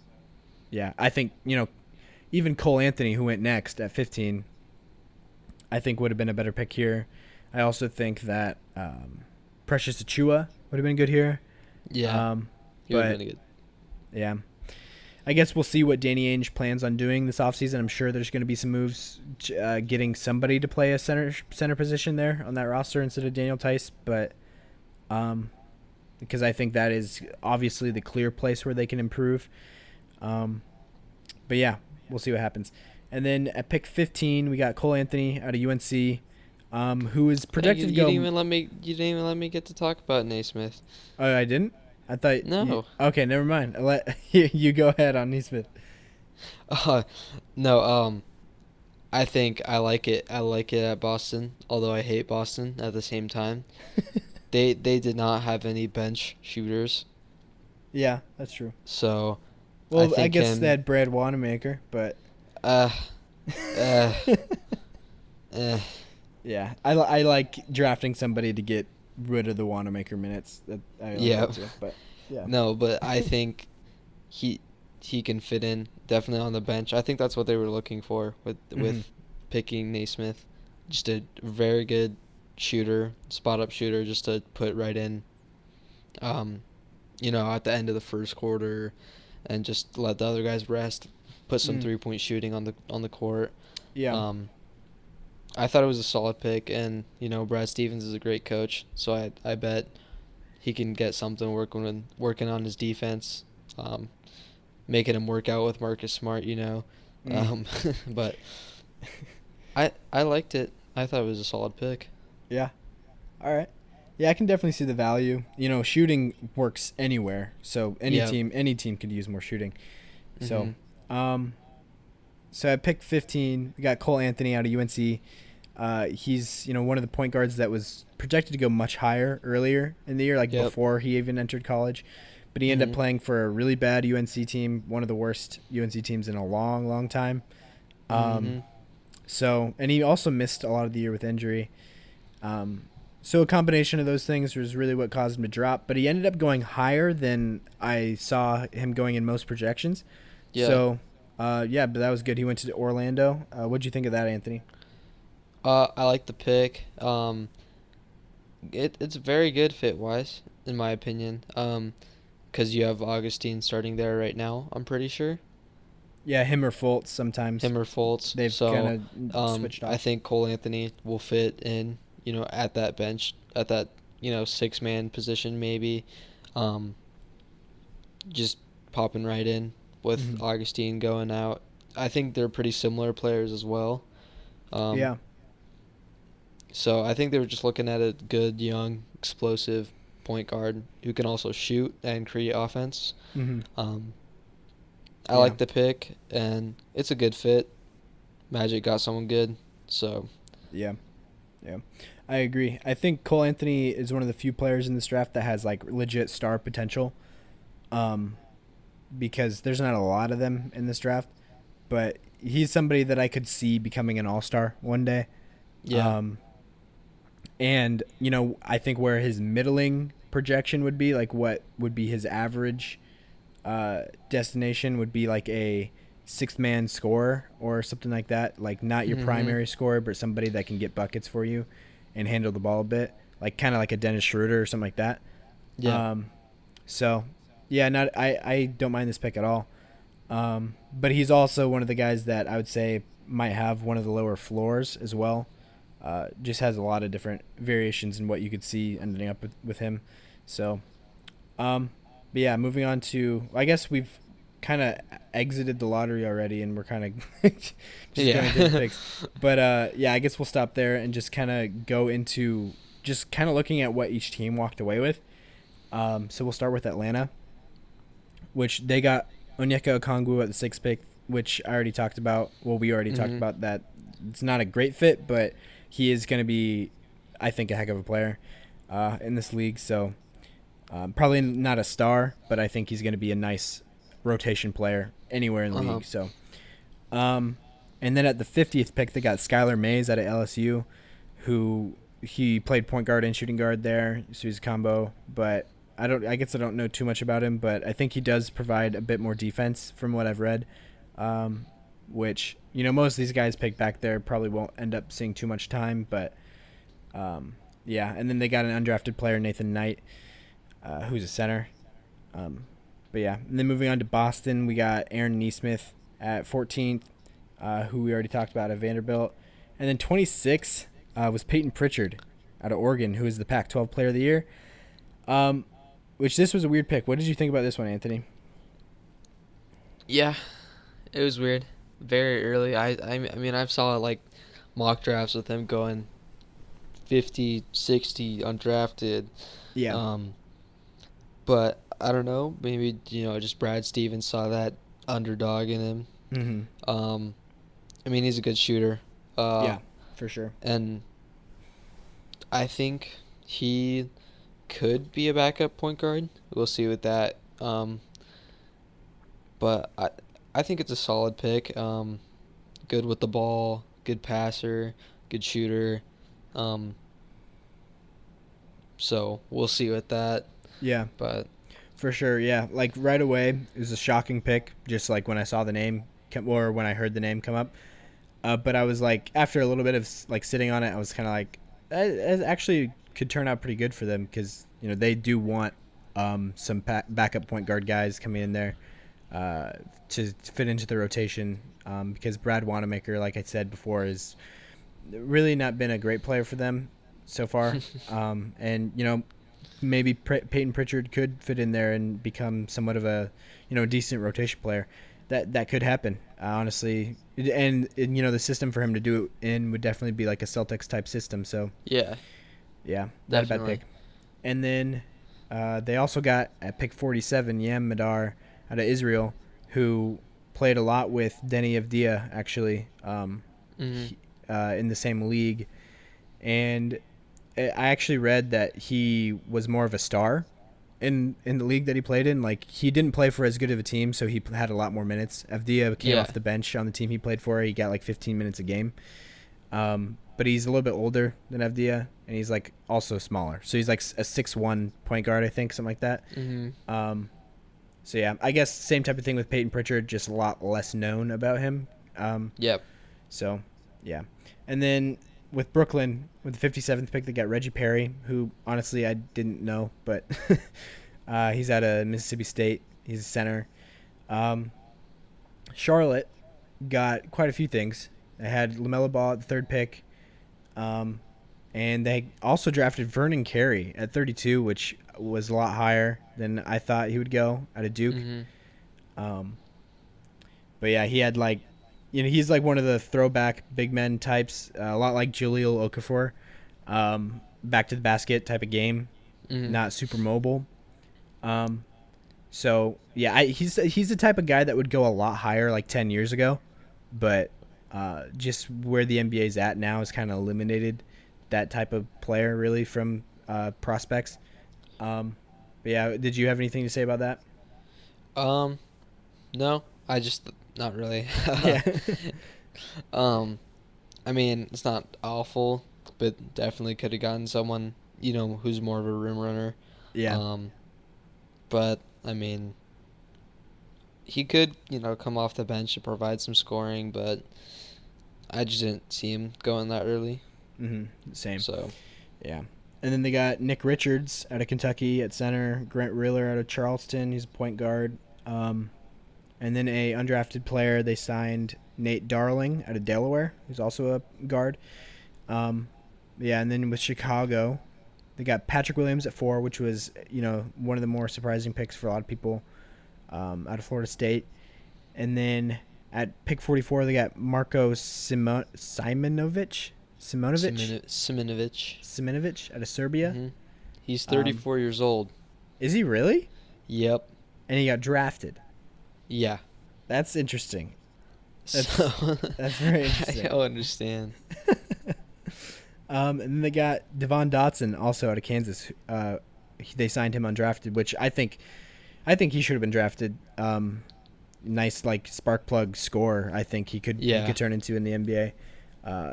yeah, I think even Cole Anthony, who went next at 15, I think would have been a better pick here. I also think that Precious Achiuwa would have been good here. Yeah, he would have been good. Yeah. I guess we'll see what Danny Ainge plans on doing this offseason. I'm sure there's going to be some moves getting somebody to play a center position there on that roster instead of Daniel Tice, but because I think that is obviously the clear place where they can improve. But yeah, we'll see what happens. And then at pick 15, we got Cole Anthony out of UNC, who is projected to go. You didn't even let me get to talk about Naismith. Oh, I didn't? I thought. No. Okay, never mind. I'll let you go ahead on Nesmith. No. I think I like it. I like it at Boston, although I hate Boston at the same time. They did not have any bench shooters, Yeah, that's true. so I Well, I think guess they him. had Brad Wanamaker, but Uh, uh, eh. yeah, I like drafting somebody to get rid of the Wanamaker minutes. That I like Yeah. that too. But yeah. No, but I think he he can fit in definitely on the bench. I think that's what they were looking for with Hmm. picking Naismith. Just a very good shooter, spot up shooter, just to put right in. Um, at the end of the first quarter, and just let the other guys rest. Put some Mm. 3-point shooting on the court. Yeah. Um, I thought it was a solid pick, and Brad Stevens is a great coach, so I bet he can get something working on his defense, um, making him work out with Marcus Smart. Mm. Um, but I liked it. I thought it was a solid pick. Yeah. All right. Yeah, I can definitely see the value. Shooting works anywhere, so Yeah. any team could use more shooting. So, Mhm. um, so at pick 15, we got Cole Anthony out of UNC. He's one of the point guards that was projected to go much higher earlier in the year, like Yep. before he even entered college. But he ended up Mhm. playing for a really bad UNC team, one of the worst UNC teams in a long, long time. Um, Mhm. and he also missed a lot of the year with injury. Um, so a combination of those things was really what caused him to drop. But he ended up going higher than I saw him going in most projections. Yeah. So, yeah, but that was good. He went to Orlando. What'd you think of that, Anthony? I like the pick. It's very good fit wise, in my opinion. 'Cause you have Augustine starting there right now. I'm pretty sure. Yeah, him or Fultz sometimes. Him or Fultz. They've kind So, of switched I off. think Cole Anthony will fit in. At that bench, at that 6-man position maybe. Um, just popping right in with Hmm. Augustine going out. I think they're pretty similar players as well. Um, Yeah. so I think they were just looking at a good, young, explosive point guard who can also shoot and create offense. Hmm. Um, I Yeah. like the pick, and it's a good fit. Magic got someone good, so Yeah. Yeah. I agree. I think Cole Anthony is one of the few players in this draft that has like legit star potential. Um, because there's not a lot of them in this draft, but he's somebody that I could see becoming an all-star one day. yeah. Um, and I think where his middling projection would be, like what would be his average destination, would be like a sixth man scorer or something like that. Like not your Mhm. primary scorer, but somebody that can get buckets for you and handle the ball a bit, like kind of like a Dennis Schroeder or something like that. Yeah. Um, so yeah, not I don't mind this pick at all. But he's also one of the guys that I would say might have one of the lower floors as well. Just has a lot of different variations in what you could see ending up with him. So, but yeah, moving on to, I guess we've kind of exited the lottery already and we're kind of just going through the Yeah. picks. But yeah, I guess we'll stop there and just kind of go into just kind of looking at what each team walked away with. So we'll start with Atlanta, which they got Onyeka Okongwu at the sixth pick, which I already talked about. Well, we already talked Mhm. about that. It's not a great fit, but he is going to be, I think, a heck of a player in this league. So probably not a star, but I think he's going to be a nice rotation player anywhere in the Uh-huh. league. So, and then at the 50th pick, they got Skylar Mays out of LSU, who he played point guard and shooting guard there, so he's a combo. But I guess I don't know too much about him, but I think he does provide a bit more defense from what I've read. Um, which most of these guys picked back there probably won't end up seeing too much time, but yeah. And then they got an undrafted player, Nathan Knight, who's a center. Um, but yeah, and then moving on to Boston, we got Aaron Nesmith at 14th, who we already talked about at Vanderbilt, and then 26 was Peyton Pritchard out of Oregon, who is the Pac-12 Player of the Year. Which this was a weird pick. What did you think about this one, Anthony? Yeah, it was weird. Very early. I mean, I've saw like mock drafts with him going 50, 60 undrafted. Yeah. Um, but I don't know. Maybe just Brad Stevens saw that underdog in him. Mm-hmm. Um, I mean, he's a good shooter. Uh, Yeah, for sure. and I think he could be a backup point guard. We'll see with that. But I think it's a solid pick. Good with the ball, good passer, good shooter. Um, so we'll see with that. Yeah, But for sure. Yeah, like right away, it was a shocking pick. Just like when I saw the name or when I heard the name come up. But I was like, after a little bit of like sitting on it, I was kind of like, it actually could turn out pretty good for them because they do want some backup point guard guys coming in there uh, to fit into the rotation because Brad Wanamaker, like I said before, is really not been a great player for them so far. And maybe Peyton Pritchard could fit in there and become somewhat of a decent rotation player. That could happen, honestly. And the system for him to do it in would definitely be like a Celtics type system. So yeah, yeah, not a bad definitely. pick. And then they also got at pick 47 Yam Madar out of Israel, who played a lot with Denny Avdia actually Hmm. in the same league. And I actually read that he was more of a star in the league that he played in. Like he didn't play for as good of a team, so he had a lot more minutes. Avdia came Yeah. off the bench on the team he played for. He got like 15 minutes a game. But he's a little bit older than Avdia, and he's like also smaller. So he's like a 6'1" point guard, I think, something like that. Hmm. So yeah, I guess same type of thing with Peyton Pritchard, just a lot less known about him. Yep. So yeah, and then with Brooklyn with the 57th pick, they got Reggie Perry, who honestly I didn't know, but he's out of Mississippi State. He's a center. Um, Charlotte got quite a few things. They had LaMelo Ball at the third pick. Um, and they also drafted Vernon Carey at 32, which was a lot higher than I thought he would go out of Duke. Hmm. Um, but yeah, he had like, he's like one of the throwback big men types, a lot like Jaleel Okafor, back to the basket type of game, Hmm. not super mobile. Um, so yeah, he's the type of guy that would go a lot higher like 10 years ago, but just where the NBA's at now has kind of eliminated that type of player really from prospects. But yeah, did you have anything to say about that? Um, no, I just not really. Yeah. um, I mean, it's not awful, but definitely could have gotten someone, who's more of a rim runner. Yeah. Um, but I mean, he could, come off the bench to provide some scoring, but I just didn't see him going that early. Same. So, Yeah. And then they got Nick Richards out of Kentucky at center, Grant Riller out of Charleston, he's a point guard. And then a undrafted player they signed Nate Darling out of Delaware, who's also a guard. Yeah, and then with Chicago, they got Patrick Williams at 4, which was one of the more surprising picks for a lot of people out of Florida State. And then at pick 44, they got Marco Simonovic. Simonovic. Out of Serbia. He's Um, 34 years old. is he really? Yep. And he got drafted. Yeah. That's interesting. That's So that's very I interesting. don't understand. And then they got Devon Dotson also out of Kansas. They signed him undrafted, which I think he should have been drafted. Nice like spark plug scorer. I think he Yeah. could turn into in the NBA.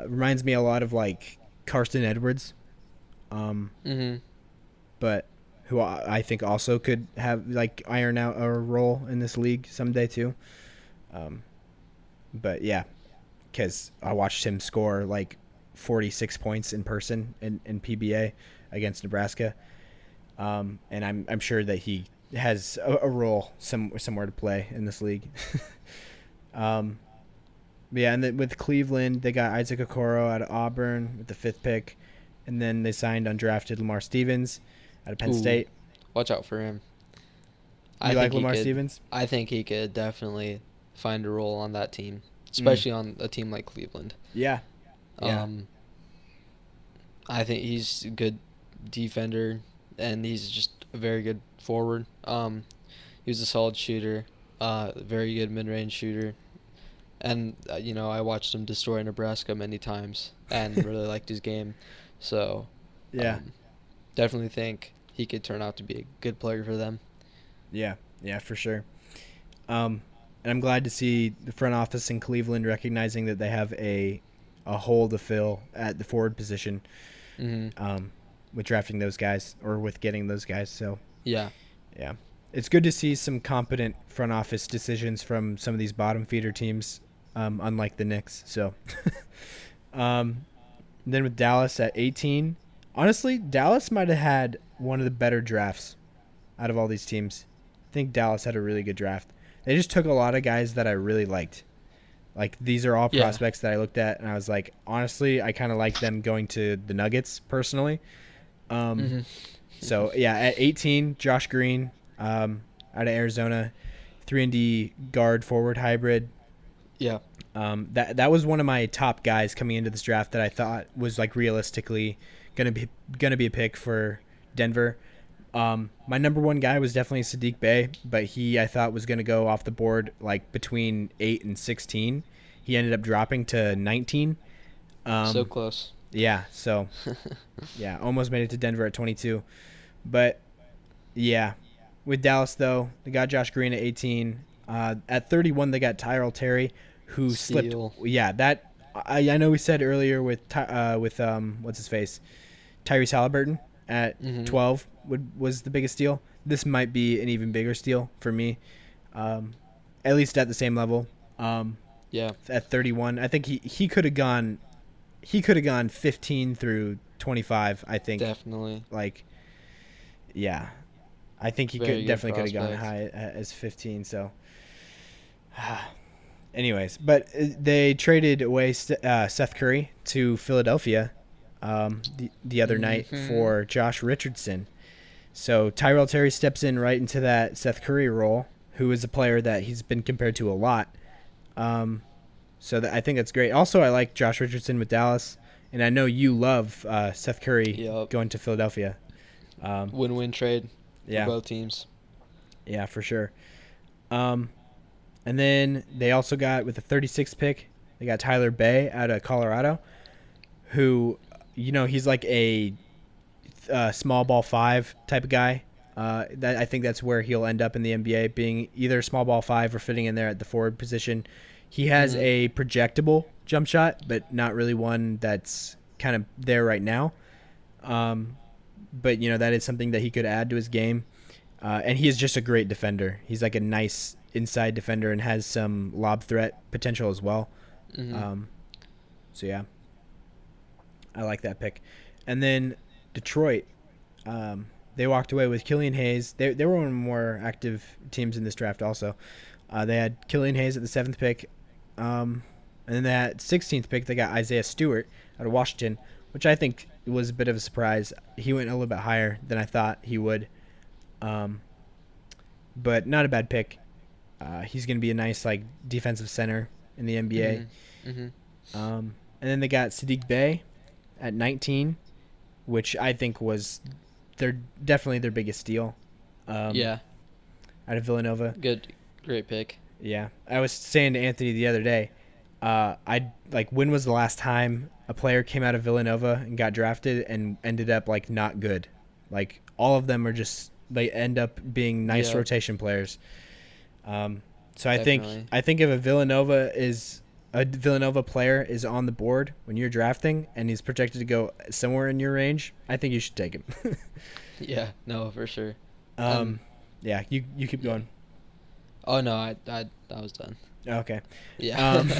Reminds me a lot of like Carson Edwards, Mhm. but who I think also could have like iron out a role in this league someday too. But yeah, because I watched him score like 46 points in person in PBA against Nebraska, and I'm sure that he has a role somewhere to play in this league. um, yeah, and then with Cleveland, they got Isaac Okoro out of Auburn with the 5th pick, and then they signed undrafted Lamar Stevens out of Penn Ooh, State. watch out for him. You I like think he Lamar could. Stevens? I think he could definitely find a role on that team, Mm. especially on a team like Cleveland. Yeah. Yeah. Um, I think he's a good defender, and he's just a very good forward. He was a solid shooter, very good mid-range shooter. And I watched him destroy Nebraska many times and really liked his game. So, Yeah, um, definitely think he could turn out to be a good player for them. yeah, yeah, for sure. And I'm glad to see the front office in Cleveland recognizing that they have a hole to fill at the forward position, Hmm. um, with drafting those guys or with getting those guys. So Yeah. yeah, it's good to see some competent front office decisions from some of these bottom feeder teams, unlike the Knicks. So, um, then with Dallas at 18, honestly, Dallas might have had one of the better drafts out of all these teams. I think Dallas had a really good draft. They just took a lot of guys that I really liked. Like these are all Yeah. prospects that I looked at and I was like, honestly, I kind of like them going to the Nuggets personally. Um, Hmm. so yeah, at 18, Josh Green, out of Arizona, 3-and-D guard forward hybrid. Yeah. That was one of my top guys coming into this draft that I thought was like realistically gonna be a pick for Denver. My number one guy was definitely Sadiq Bey, but he I thought was gonna go off the board like between 8 and 16. He ended up dropping to 19. So Um, close. yeah, so yeah, almost made it to Denver at 22. But yeah, with Dallas though, they got Josh Green at 18. At 31, they got Tyrell Terry, who slipped. Steal. Yeah, that I know we said earlier with what's his face, Tyrese Halliburton at Hmm. 12 was the biggest steal. This might be an even bigger steal for me, um, at least at the same level. Yeah. At 31, I think he could have gone. He could have gone 15 through 25. I think Definitely. like yeah, I think he Very could good definitely could have gone prospect. high as 15. So, anyways, but they traded away Seth Curry to Philadelphia, the other night Hmm. for Josh Richardson. So Tyrell Terry steps in right into that Seth Curry role, who is a player that he's been compared to a lot. Um, I think that's great. Also, I like Josh Richardson with Dallas, and I know you love Seth Curry Yep. going to Philadelphia. Um, Win-win trade for yeah, both teams. yeah, for sure. Um, and then they also got with the 36th pick, they got Tyler Bay out of Colorado, who, he's like a small ball five type of guy. That I think that's where he'll end up in the NBA, being either small ball five or fitting in there at the forward position. He has Hmm. a projectable jump shot, but not really one that's kind of there right now. Um, but that is something that he could add to his game. And he is just a great defender. He's like a nice inside defender and has some lob threat potential as well. Hmm. Um, so yeah, I like that pick. And then Detroit, they walked away with Killian Hayes. They were one of the more active teams in this draft. Also, they had Killian Hayes at the 7th pick, and then that 16th pick they got Isaiah Stewart out of Washington, which I think was a bit of a surprise. He went a little bit higher than I thought he would, um, but not a bad pick. He's going to be a nice like defensive center in the NBA. Hmm. Hmm. And then they got Sadiq Bey at 19, which I think was definitely their biggest steal, um, Yeah. out of Villanova. Good. Great pick. Yeah, I was saying to Anthony the other day, I like when was the last time a player came out of Villanova and got drafted and ended up like not good? Like all of them are just they end up being nice Yep. rotation players. So I think Definitely. I think if a Villanova player is on the board when you're drafting and he's projected to go somewhere in your range, I think you should take him. Yeah. No, for sure. And um, yeah, you keep yeah. going. Oh no, I was done. Okay. Yeah. Um,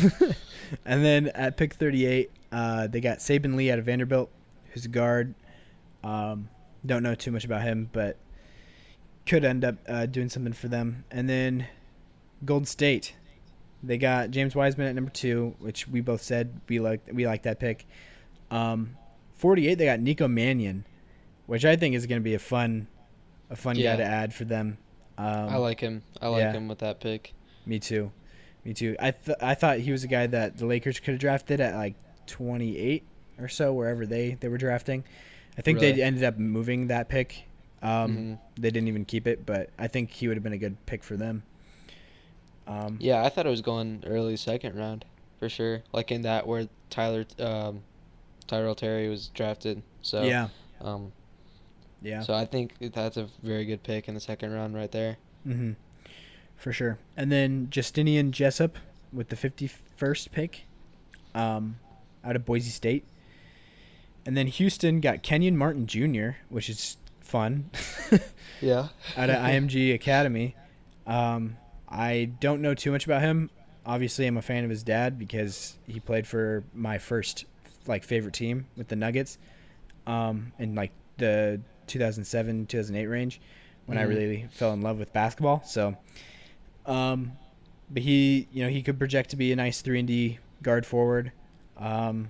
and then at pick 38, they got Saban Lee out of Vanderbilt, who's a guard. Don't know too much about him, but could end up doing something for them. And then Golden State, they got James Wiseman at number 2, which we both said we like that pick. 48, they got Nico Mannion, which I think is going to be a fun guy to Yeah. add for them. I Um, like him. I like yeah, him with that pick. me too. Me too. I thought he was a guy that the Lakers could have drafted at like 28 or so, wherever they were drafting. I think they Really. ended up moving that pick. Hmm. They didn't even keep it, but I think he would have been a good pick for them. Yeah, I thought it was going early second round for sure. Like in that where Tyrell Terry was drafted. So, Yeah, um, yeah, so I think that's a very good pick in the second round right there. mm-hmm, for sure. And then Justinian Jessup with the 51st pick, um, out of Boise State. And then Houston got Kenyon Martin Jr., which is fun, Yeah. out of IMG Academy. Um, I don't know too much about him. Obviously, I'm a fan of his dad because he played for my first favorite team with the Nuggets, in like the 2007 2008 range when I Mm. really fell in love with basketball. So, um, but he could project to be a nice 3-and-D guard forward. Um,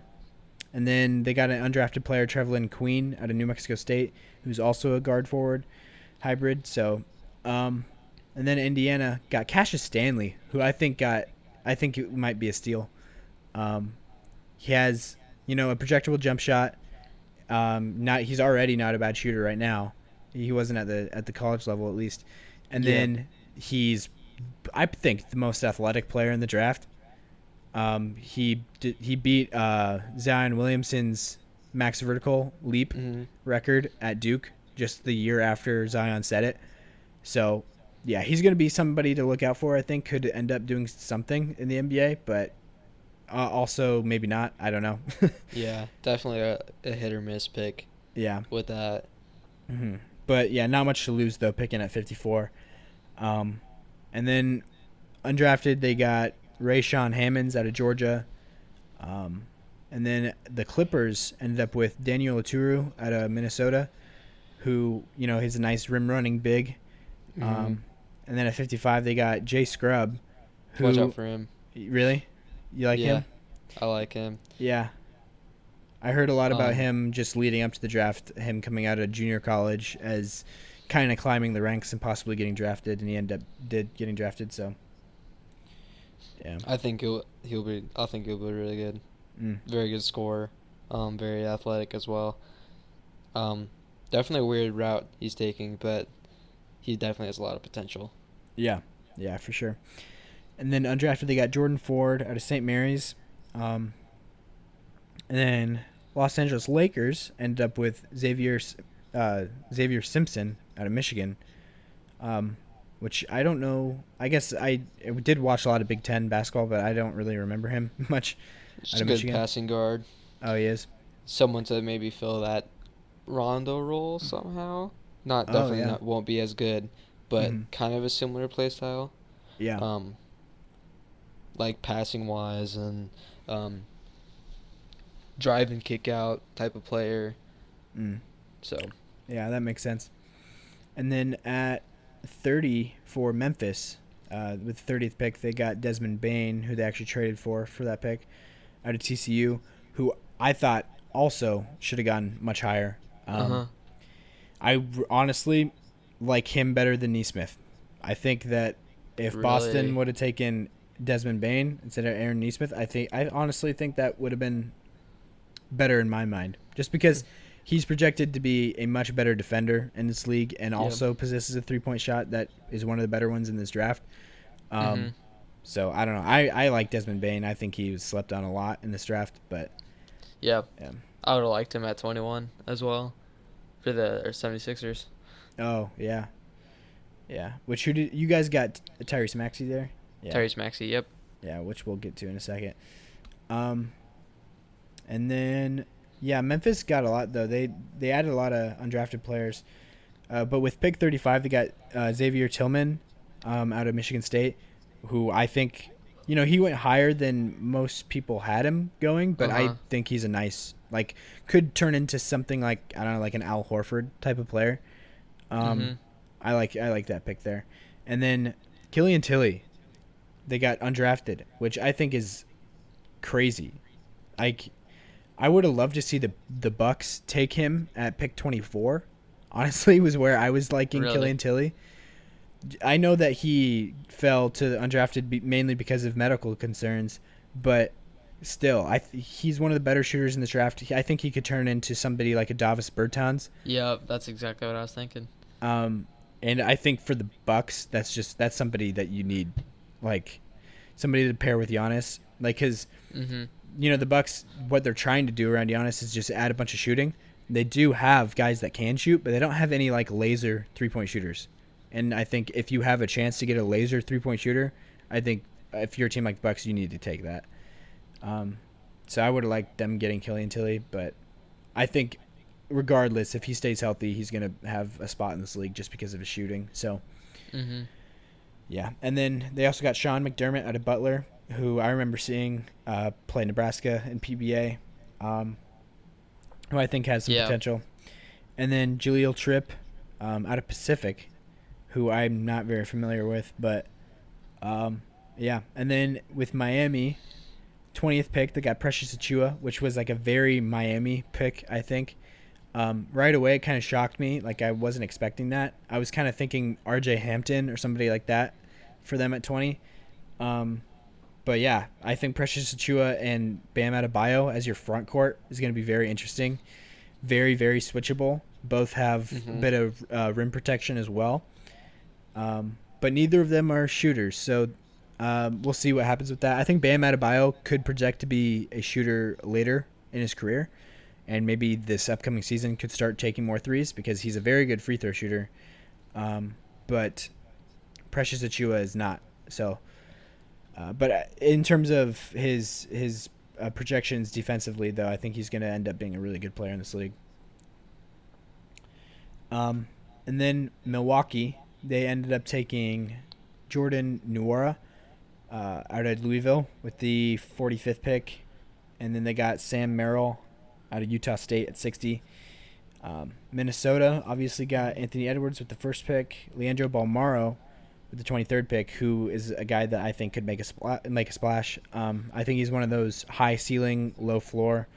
and then they got an undrafted player, Trevelyan Queen, out of New Mexico State, who's also a guard forward hybrid. So, and then Indiana got Cassius Stanley, who I think it might be a steal. Um, he has, a projectable jump shot. Not he's already not a bad shooter right now. He wasn't at the college level at least. And Yeah. then he's, I think, the most athletic player in the draft. He beat Zion Williamson's max vertical leap Mm. record at Duke just the year after Zion set it. So, yeah, he's going to be somebody to look out for. I think could end up doing something in the NBA, but also maybe not. I don't know. Yeah, definitely a hit or miss pick Yeah. with that. Hmm. But yeah, not much to lose though. Picking at 54. And then undrafted, they got Rayshawn Hammonds out of Georgia. Um, and then the Clippers ended up with Daniel Oturu out of Minnesota, who he's a nice rim running big. Mm. And then at 55, they got Jay Scrubb, who Watch out for him. really you like Yeah, him? I like him. Yeah, I heard a lot about Um, him just leading up to the draft. Him coming out of junior college as kind of climbing the ranks and possibly getting drafted, and he did getting drafted. So yeah. I think he'll be. I think he'll be really good. Mm. Very good scorer. Very athletic as well. Um, Definitely a weird route he's taking, but he definitely has a lot of potential. Yeah, yeah, for sure. And then undrafted, they got Jordan Ford out of St. Mary's. And then Los Angeles Lakers ended up with Xavier Simpson out of Michigan, which I don't know. I guess I did watch a lot of Big Ten basketball, but I don't really remember him much Just out a of good Michigan. passing guard. Oh, he is? Someone to maybe fill that Rondo role somehow. Not Oh, definitely yeah. not won't be as good, but Mhm. kind of a similar play style. Yeah. Like passing wise and um, drive and kick out type of player. Mm. So Yeah, that makes sense. And then at 30 for Memphis, with the 30th pick, they got Desmond Bain, who they actually traded for that pick, out of TCU, who I thought also should have gone much higher. uh-huh. Honestly like him better than Neesmith. I think that if Boston Really? would have taken Desmond Bain instead of Aaron Neesmith, I honestly think that would have been better in my mind. Just because he's projected to be a much better defender in this league and also possesses a 3-point shot that is one of the better ones in this draft. Mhm. So I don't know. I like Desmond Bain. I think he was slept on a lot in this draft, but Yeah. yeah. I would have liked him at 21 as well for the 76ers. Oh, yeah. Yeah. Which who did you guys got Tyrese Maxey there? Yeah. Tyrese Maxey, yep. Yeah, which we'll get to in a second. And then Memphis got a lot though. They added a lot of undrafted players. But with pick 35, they got Xavier Tillman out of Michigan State, who I think he went higher than most people had him going, but I Uh-huh. think he's a nice could turn into something like I don't know, like an Al Horford type of player. Mhm. I like that pick there. And then Killian Tilly, they got undrafted, which I think is crazy. I would have loved to see the Bucks take him at pick 24. Honestly, was where I was liking Really? Killian Tilly. I know that he fell to the undrafted mainly because of medical concerns, but still, he's one of the better shooters in this draft. I think he could turn into somebody like a Davis Bertans. Yeah, that's exactly what I was thinking. And I think for the Bucks, that's somebody that you need like somebody to pair with Giannis. Like, because Mhm. the Bucks, what they're trying to do around Giannis is just add a bunch of shooting. They do have guys that can shoot, but they don't have any like laser 3-point shooters. And I think if you have a chance to get a laser 3-point shooter, I think if you're a team like the Bucks, you need to take that. So I would have liked them getting Killian Tilly, but I think regardless, if he stays healthy, he's going to have a spot in this league just because of his shooting. So, Mhm. yeah. And then they also got Sean McDermott out of Butler, who I remember seeing play Nebraska in PBA, who I think has some Yeah. potential. And then Jaleel Tripp out of Pacific, who I'm not very familiar with, but yeah. And then with Miami, 20th pick, they got Precious Achua, which was like a very Miami pick, I think. Right away, it kind of shocked me. Like, I wasn't expecting that. I was kind of thinking RJ Hampton or somebody like that for them at 20. But yeah, I think Precious Achua and Bam Adebayo as your front court is going to be very interesting. Very, very switchable. Both have a bit of rim protection as well. But neither of them are shooters, so we'll see what happens with that. I think Bam Adebayo could project to be a shooter later in his career, and maybe this upcoming season could start taking more threes because he's a very good free throw shooter. But Precious Achua is not. So, but in terms of his projections defensively, though, I think he's going to end up being a really good player in this league. And then Milwaukee, they ended up taking Jordan Nwora out of Louisville with the 45th pick. And then they got Sam Merrill out of Utah State at 60. Minnesota obviously got Anthony Edwards with the first pick. Leandro Balmaro with the 23rd pick, who is a guy that I think could make a splash. I think he's one of those high ceiling, low floor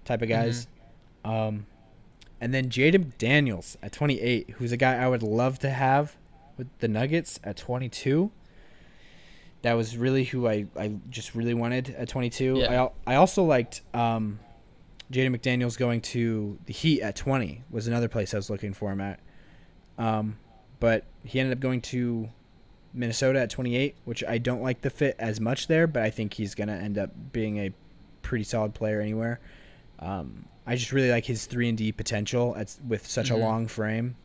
type of guys. And then Jaden McDaniels at 28, who's a guy I would love to have with the Nuggets at 22. That was really who I just really wanted at 22. Yeah. I also liked Jaden McDaniels going to the Heat at 20 was another place I was looking for him at. But he ended up going to Minnesota at 28, which I don't like the fit as much there, but I think he's going to end up being a pretty solid player anywhere. I just really like his 3-and-D potential with such a long frame.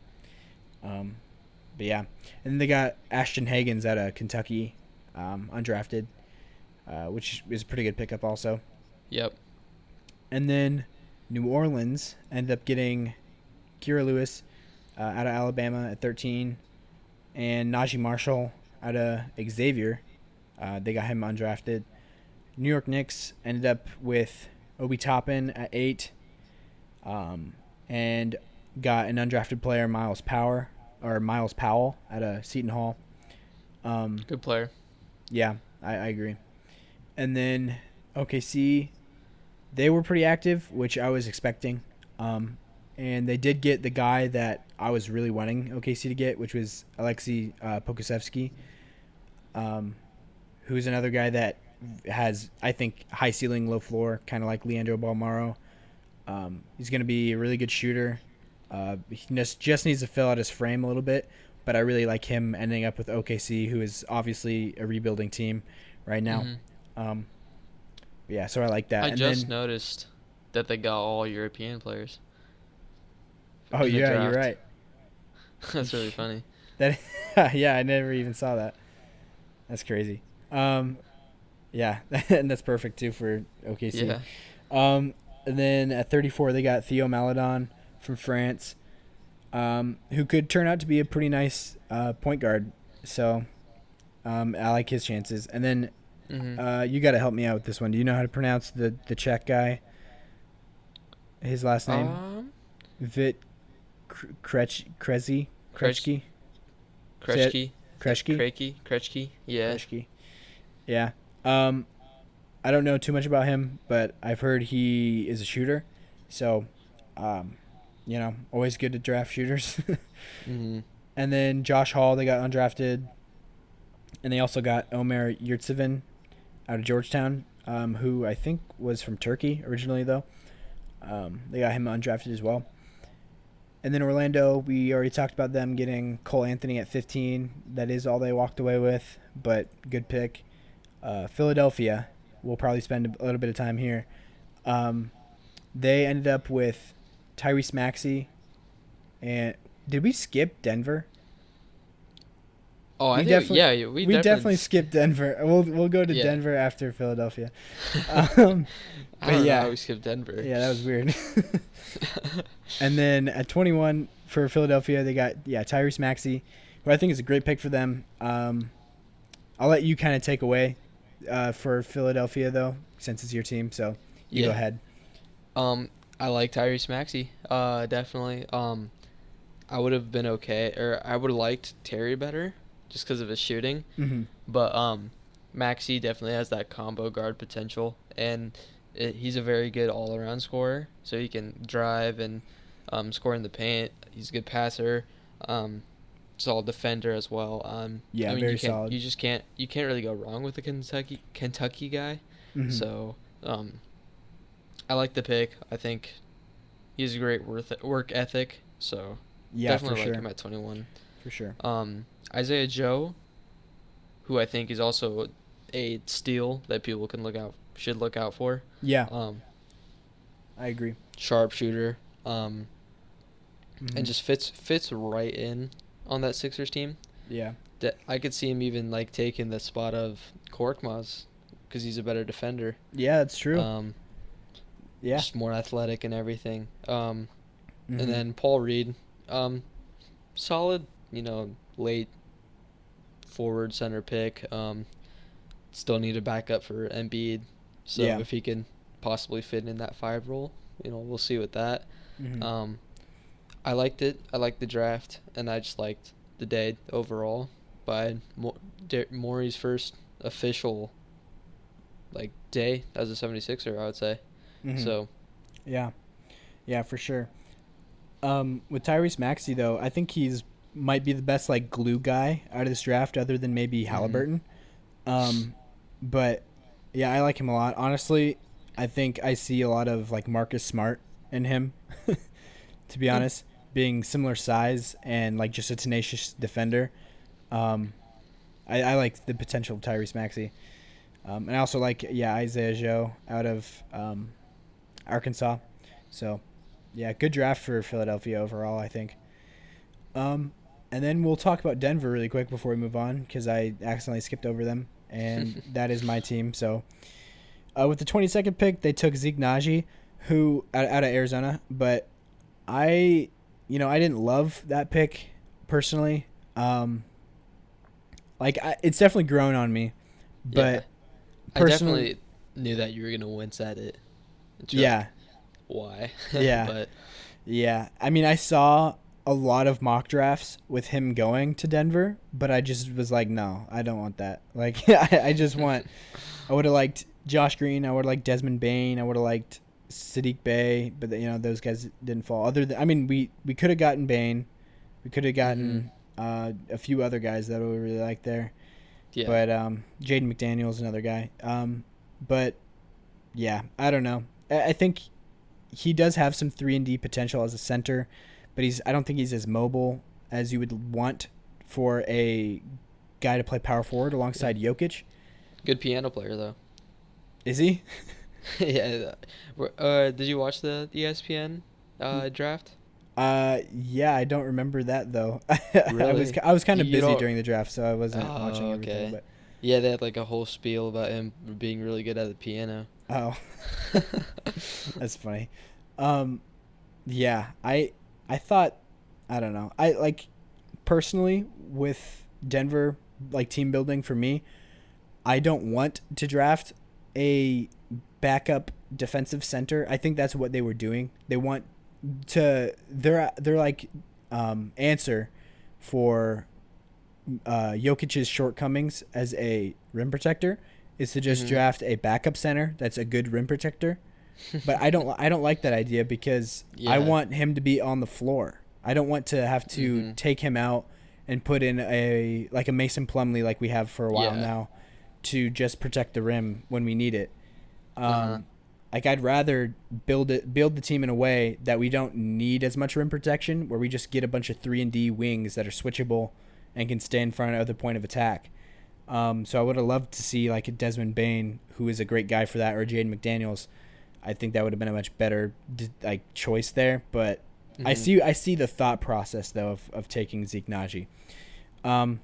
But yeah. And then they got Ashton Hagans out of Kentucky, undrafted, which is a pretty good pickup also. Yep. And then New Orleans ended up getting Kira Lewis out of Alabama at 13, and Najee Marshall out of Xavier. They got him undrafted. New York Knicks ended up with Obi Toppin at 8, and got an undrafted player, Miles Powell out of Seton Hall. Good player. Yeah, I agree. And then OKC, they were pretty active, which I was expecting. And they did get the guy that I was really wanting OKC to get, which was Alexei Pokusevsky, who's another guy that has, I think, high ceiling, low floor, kind of like Leandro Balmaro. He's going to be a really good shooter. He just needs to fill out his frame a little bit, but I really like him ending up with OKC, who is obviously a rebuilding team right now. Yeah, so I like that. I just noticed that they got all European players. Oh, yeah, you're right. That's really funny. Yeah, I never even saw that. That's crazy. Yeah, and that's perfect too for OKC. Yeah. And then at 34, they got Theo Maledon from France, who could turn out to be a pretty nice point guard. So I like his chances. And then you got to help me out with this one. Do you know how to pronounce the Czech guy? His last name? Vit Krejci? Krejci. Yeah. Krejci. Yeah. I don't know too much about him, but I've heard he is a shooter. So, always good to draft shooters. And then Josh Hall, they got undrafted. And they also got Omer Yurtseven out of Georgetown, who I think was from Turkey originally, though. They got him undrafted as well. And then Orlando, we already talked about them getting Cole Anthony at 15. That is all they walked away with, but good pick. Philadelphia, we'll probably spend a little bit of time here. Um, they ended up with Tyrese Maxey. And did we skip Denver? Oh, I We think definitely yeah, we definitely skipped Denver. We'll go to yeah. Denver after Philadelphia. Um, I but don't know yeah, how we skipped Denver. yeah, that was weird. And then at 21 for Philadelphia, they got Tyrese Maxey, who I think is a great pick for them. I'll let you kind of take away for Philadelphia though, since it's your team. So you go Yeah. ahead. I like Tyrese Maxey. Definitely. I would have been okay, or I would have liked Terry better, just because of his shooting. Mm-hmm. But Maxey definitely has that combo guard potential, and he's a very good all-around scorer. So he can drive and score in the paint. He's a good passer, solid defender as well. Yeah, I mean, very solid. you can't really go wrong with a Kentucky guy. Mm-hmm. So I like the pick. I think he has a great work ethic. So Yeah, definitely for like sure. him at 21. For sure. Isaiah Joe, who I think is also a steal that people should look out for. Yeah, Um, I agree. Sharpshooter, Mm-hmm. and just fits right in on that Sixers team. Yeah. That I could see him even like taking the spot of Korkmaz because he's a better defender. Yeah, that's true. Yeah. Just more athletic and everything. Mhm. And then Paul Reed, solid, late forward center pick. Still need a backup for Embiid, so Yeah. if he can possibly fit in that 5 role, we'll see with that. Mhm. I liked it. I liked the draft, and I just liked the day overall. By Maury's first official day as a 76er, I would say. Mhm. So Yeah. Yeah, for sure. With Tyrese Maxey though, I think might be the best glue guy out of this draft, other than maybe Halliburton. But yeah, I like him a lot. Honestly, I think I see a lot of Marcus Smart in him. To be honest, being similar size and just a tenacious defender. I like the potential of Tyrese Maxey. And I also like Isaiah Joe out of Arkansas. So yeah, good draft for Philadelphia overall, I think. And then we'll talk about Denver really quick before we move on, because I accidentally skipped over them, and that is my team. So with the 22nd pick, they took Zeke Naji, who out of Arizona, but I didn't love that pick personally. It's definitely grown on me, but I personally, definitely knew that you were gonna wince at it. yeah, Why? Yeah. But yeah. I mean, I saw a lot of mock drafts with him going to Denver, but I just was like, no, I don't want that. I just want. I would have liked Josh Green. I would have liked Desmond Bain. I would have liked Sadiq Bey, but those guys didn't fall. We could have gotten Bain. We could have gotten a few other guys that we really liked there. yeah, But Jaden McDaniel's another guy. But yeah, I don't know. I think he does have some 3-and-D potential as a center, but I don't think he's as mobile as you would want for a guy to play power forward alongside Jokic. good piano player though. Is he? Yeah. Did you watch the ESPN draft? Yeah, I don't remember that though. Really? I was kind of You busy don't- during the draft, so I wasn't watching everything. Okay. But Yeah, they had a whole spiel about him being really good at the piano. oh, that's funny. Yeah, I thought, I don't know. I personally with Denver team building for me, I don't want to draft a backup defensive center. I think that's what they were doing. They want to their answer for Jokic's shortcomings as a rim protector is to just draft a backup center that's a good rim protector. But I don't like that idea, because I want him to be on the floor. I don't want to have to take him out and put in a Mason Plumlee like we have for a while now to just protect the rim when we need it. like I'd rather build the team in a way that we don't need as much rim protection, where we just get a bunch of 3-and-D wings that are switchable and can stay in front of the point of attack. So I would have loved to see like a Desmond Bain, who is a great guy for that, or Jaden McDaniels. I think that would have been a much better like choice there. But I see the thought process though of taking Zeke Naji. And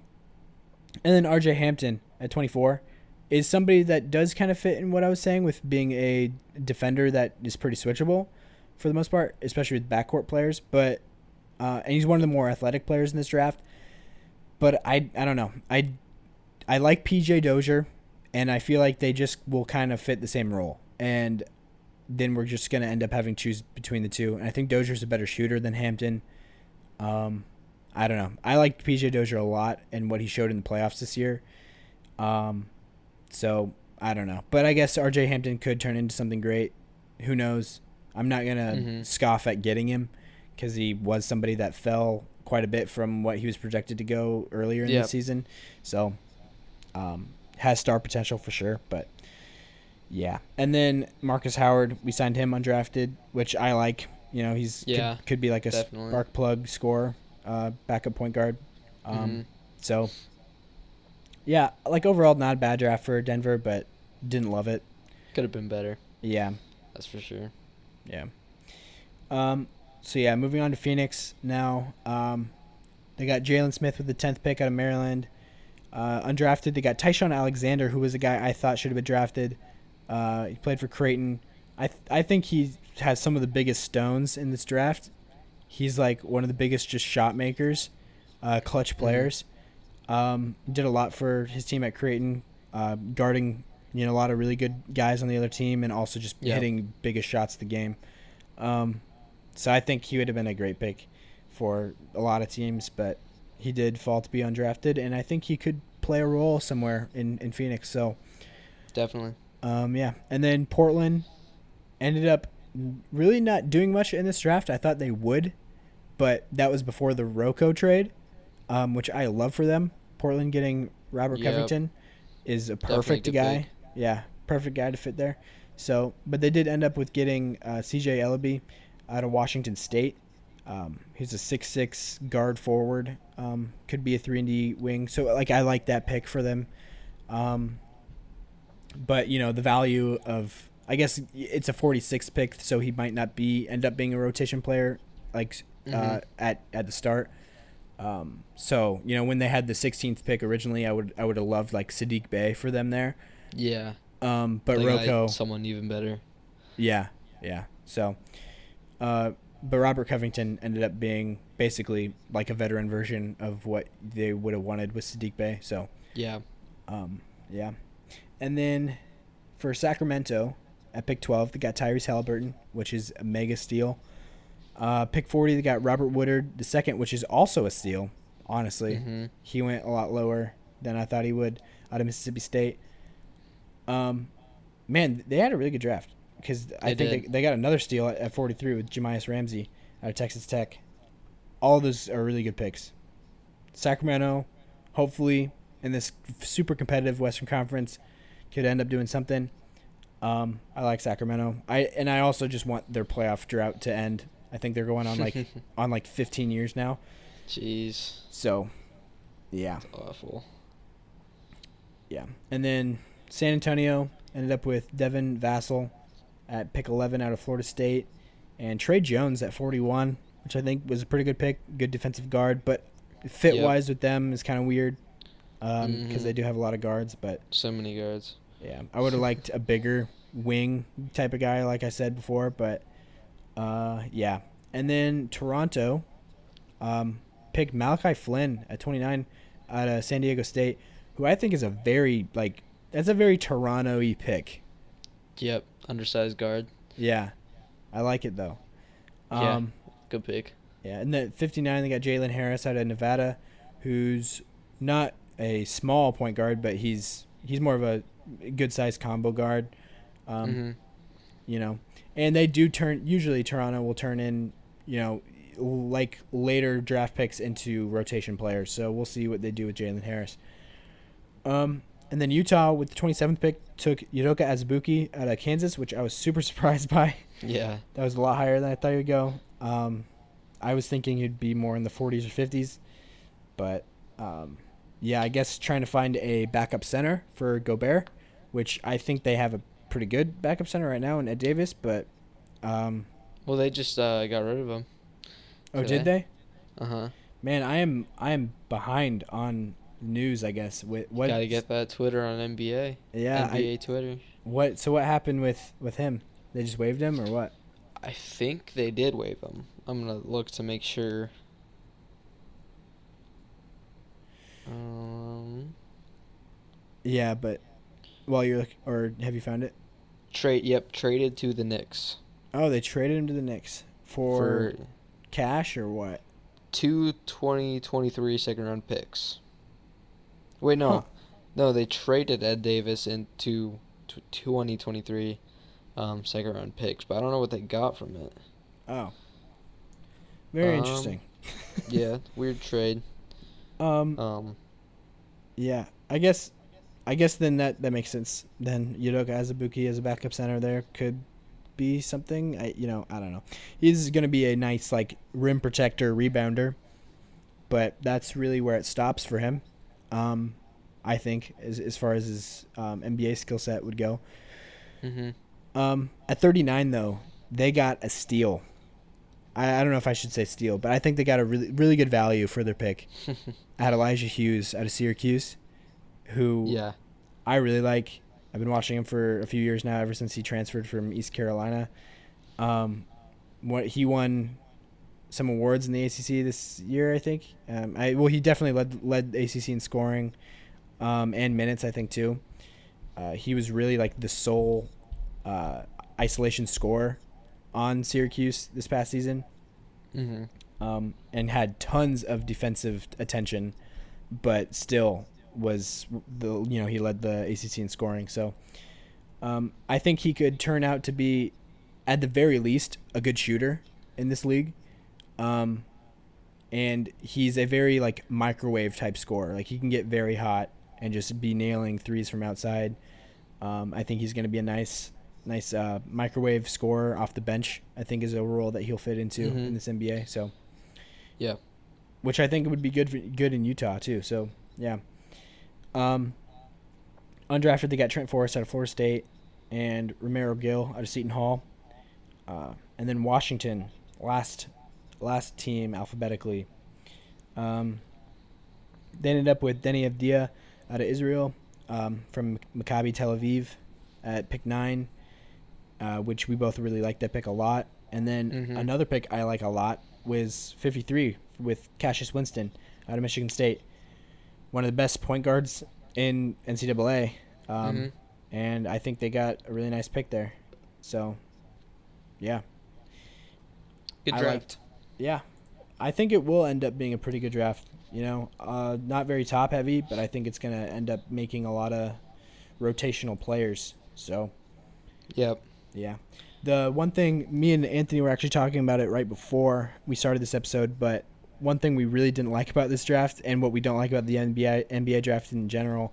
then RJ Hampton at 24 is somebody that does kind of fit in what I was saying with being a defender that is pretty switchable for the most part, especially with backcourt players. But and he's one of the more athletic players in this draft. But I don't know. I like PJ Dozier, and I feel like they just will kind of fit the same role. And then we're just going to end up having to choose between the two. And I think Dozier's a better shooter than Hampton. I don't know. I liked PJ Dozier a lot and what he showed in the playoffs this year. So I don't know. But I guess RJ Hampton could turn into something great. Who knows? I'm not going to scoff at getting him because he was somebody that fell quite a bit from what he was projected to go earlier in the season. So has star potential for sure. But yeah. And then Marcus Howard, we signed him undrafted, which I like. You know, he's could be like a spark plug scorer, backup point guard. So yeah, like overall not a bad draft for Denver, but didn't love it. Could have been better. Yeah. That's for sure. Yeah. So yeah, moving on to Phoenix now. They got Jalen Smith with the 10th pick out of Maryland. Undrafted, they got Tyshawn Alexander, who was a guy I thought should have been drafted. He played for Creighton. I think he has some of the biggest stones in this draft. He's like one of the biggest just shot makers, clutch players. Did a lot for his team at Creighton, guarding a lot of really good guys on the other team, and also just hitting biggest shots of the game. So I think he would have been a great pick for a lot of teams, but he did fall to be undrafted, and I think he could play a role somewhere in Phoenix. So definitely. Yeah. And then Portland ended up really not doing much in this draft. I thought they would, but that was before the Rocco trade, which I love for them. Portland getting Robert Covington is a perfect guy. Pick. Yeah, perfect guy to fit there. So, but they did end up with getting CJ Ellaby out of Washington State. He's a 6'6" guard forward. Could be a 3-and-D wing. So, like, I like that pick for them. But, the value of, I guess it's a 46th pick, so he might not end up being a rotation player, like, at the start. So, when they had the 16th pick originally, I would have loved, like, Sadiq Bey for them there. Yeah. But Rocco, someone even better. Yeah. So, but Robert Covington ended up being basically like a veteran version of what they would have wanted with Sadiq Bey. So, yeah. And then for Sacramento at pick 12, they got Tyrese Halliburton, which is a mega steal. Pick 40, they got Robert Woodard the second, which is also a steal. Honestly, he went a lot lower than I thought he would out of Mississippi State. Man, they had a really good draft because I think they got another steal at 43 with Jamias Ramsey out of Texas Tech. All of those are really good picks. Sacramento, hopefully in this super competitive Western Conference, could end up doing something. I like Sacramento. I also just want their playoff drought to end. I think they're going on like 15 years now. Jeez. So, yeah. That's awful. Yeah. And then San Antonio ended up with Devin Vassell at pick 11 out of Florida State, and Trey Jones at 41, which I think was a pretty good pick, good defensive guard, but fit-wise with them is kind of weird because they do have a lot of guards. But so many guards. Yeah, I would have liked a bigger wing type of guy, like I said before, but yeah. And then Toronto picked Malachi Flynn at 29 out of San Diego State, who I think is that's a very Toronto-y pick. Yep, undersized guard. Yeah, I like it though. Yeah, good pick. Yeah, and then 59 they got Jalen Harris out of Nevada, who's not a small point guard, but he's more of a good-sized combo guard. And they do usually Toronto will turn in, like later draft picks into rotation players. So we'll see what they do with Jalen Harris. And And then Utah with the 27th pick took Udoka Azubuike out of Kansas, which I was super surprised by. Yeah. That was a lot higher than I thought he would go. I was thinking he'd be more in the 40s or 50s. But, yeah, I guess trying to find a backup center for Gobert, which I think they have a pretty good backup center right now in Ed Davis. But, Well, they just got rid of him oh, today. did they? Uh-huh. Man, I am behind on news, I guess. With what? Got to get that Twitter on NBA. Yeah, NBA Twitter. So what happened with him? They just waived him or what? I think they did waive him. I'm going to look to make sure. Yeah, but while you're or have you found it? Traded to the Knicks. Oh, they traded him to the Knicks for cash or what? 2023 second round picks. Wait, no. Huh. No, they traded Ed Davis into 2023 second round picks, but I don't know what they got from it. Oh. Very interesting. Yeah, weird trade. Yeah, I guess then that makes sense. Then Udoka Azubuike as a backup center there could be something. I don't know. He's going to be a nice like rim protector, rebounder, but that's really where it stops for him. I think as far as his NBA skill set would go. Mm-hmm. At 39 though, they got a steal. I don't know if I should say steal, but I think they got a really really good value for their pick. At Elijah Hughes out of Syracuse, who I really like. I've been watching him for a few years now, ever since he transferred from East Carolina. He won some awards in the ACC this year, I think. He definitely led the ACC in scoring, and minutes, I think too. He was really like the sole isolation scorer on Syracuse this past season. Mm-hmm. And had tons of defensive attention, but still was he led the ACC in scoring. So I think he could turn out to be, at the very least, a good shooter in this league. And he's a very like microwave type scorer. Like he can get very hot and just be nailing threes from outside. I think he's going to be a nice microwave scorer off the bench. I think is a role that he'll fit into in this NBA. So, yeah, which I think would be good in Utah too. So yeah, undrafted they got Trent Forrest out of Florida State and Romero Gill out of Seton Hall, and then Washington last team alphabetically. They ended up with Deni Avdija out of Israel, from Maccabi Tel Aviv at pick 9. Which we both really liked that pick a lot. And then another pick I like a lot was 53 with Cassius Winston out of Michigan State. One of the best point guards in NCAA. And I think they got a really nice pick there. So, yeah. Good draft. I think it will end up being a pretty good draft. Not very top heavy, but I think it's going to end up making a lot of rotational players. So, yep. Yeah. The one thing, me and Anthony were actually talking about it right before we started this episode, but one thing we really didn't like about this draft and what we don't like about the NBA draft in general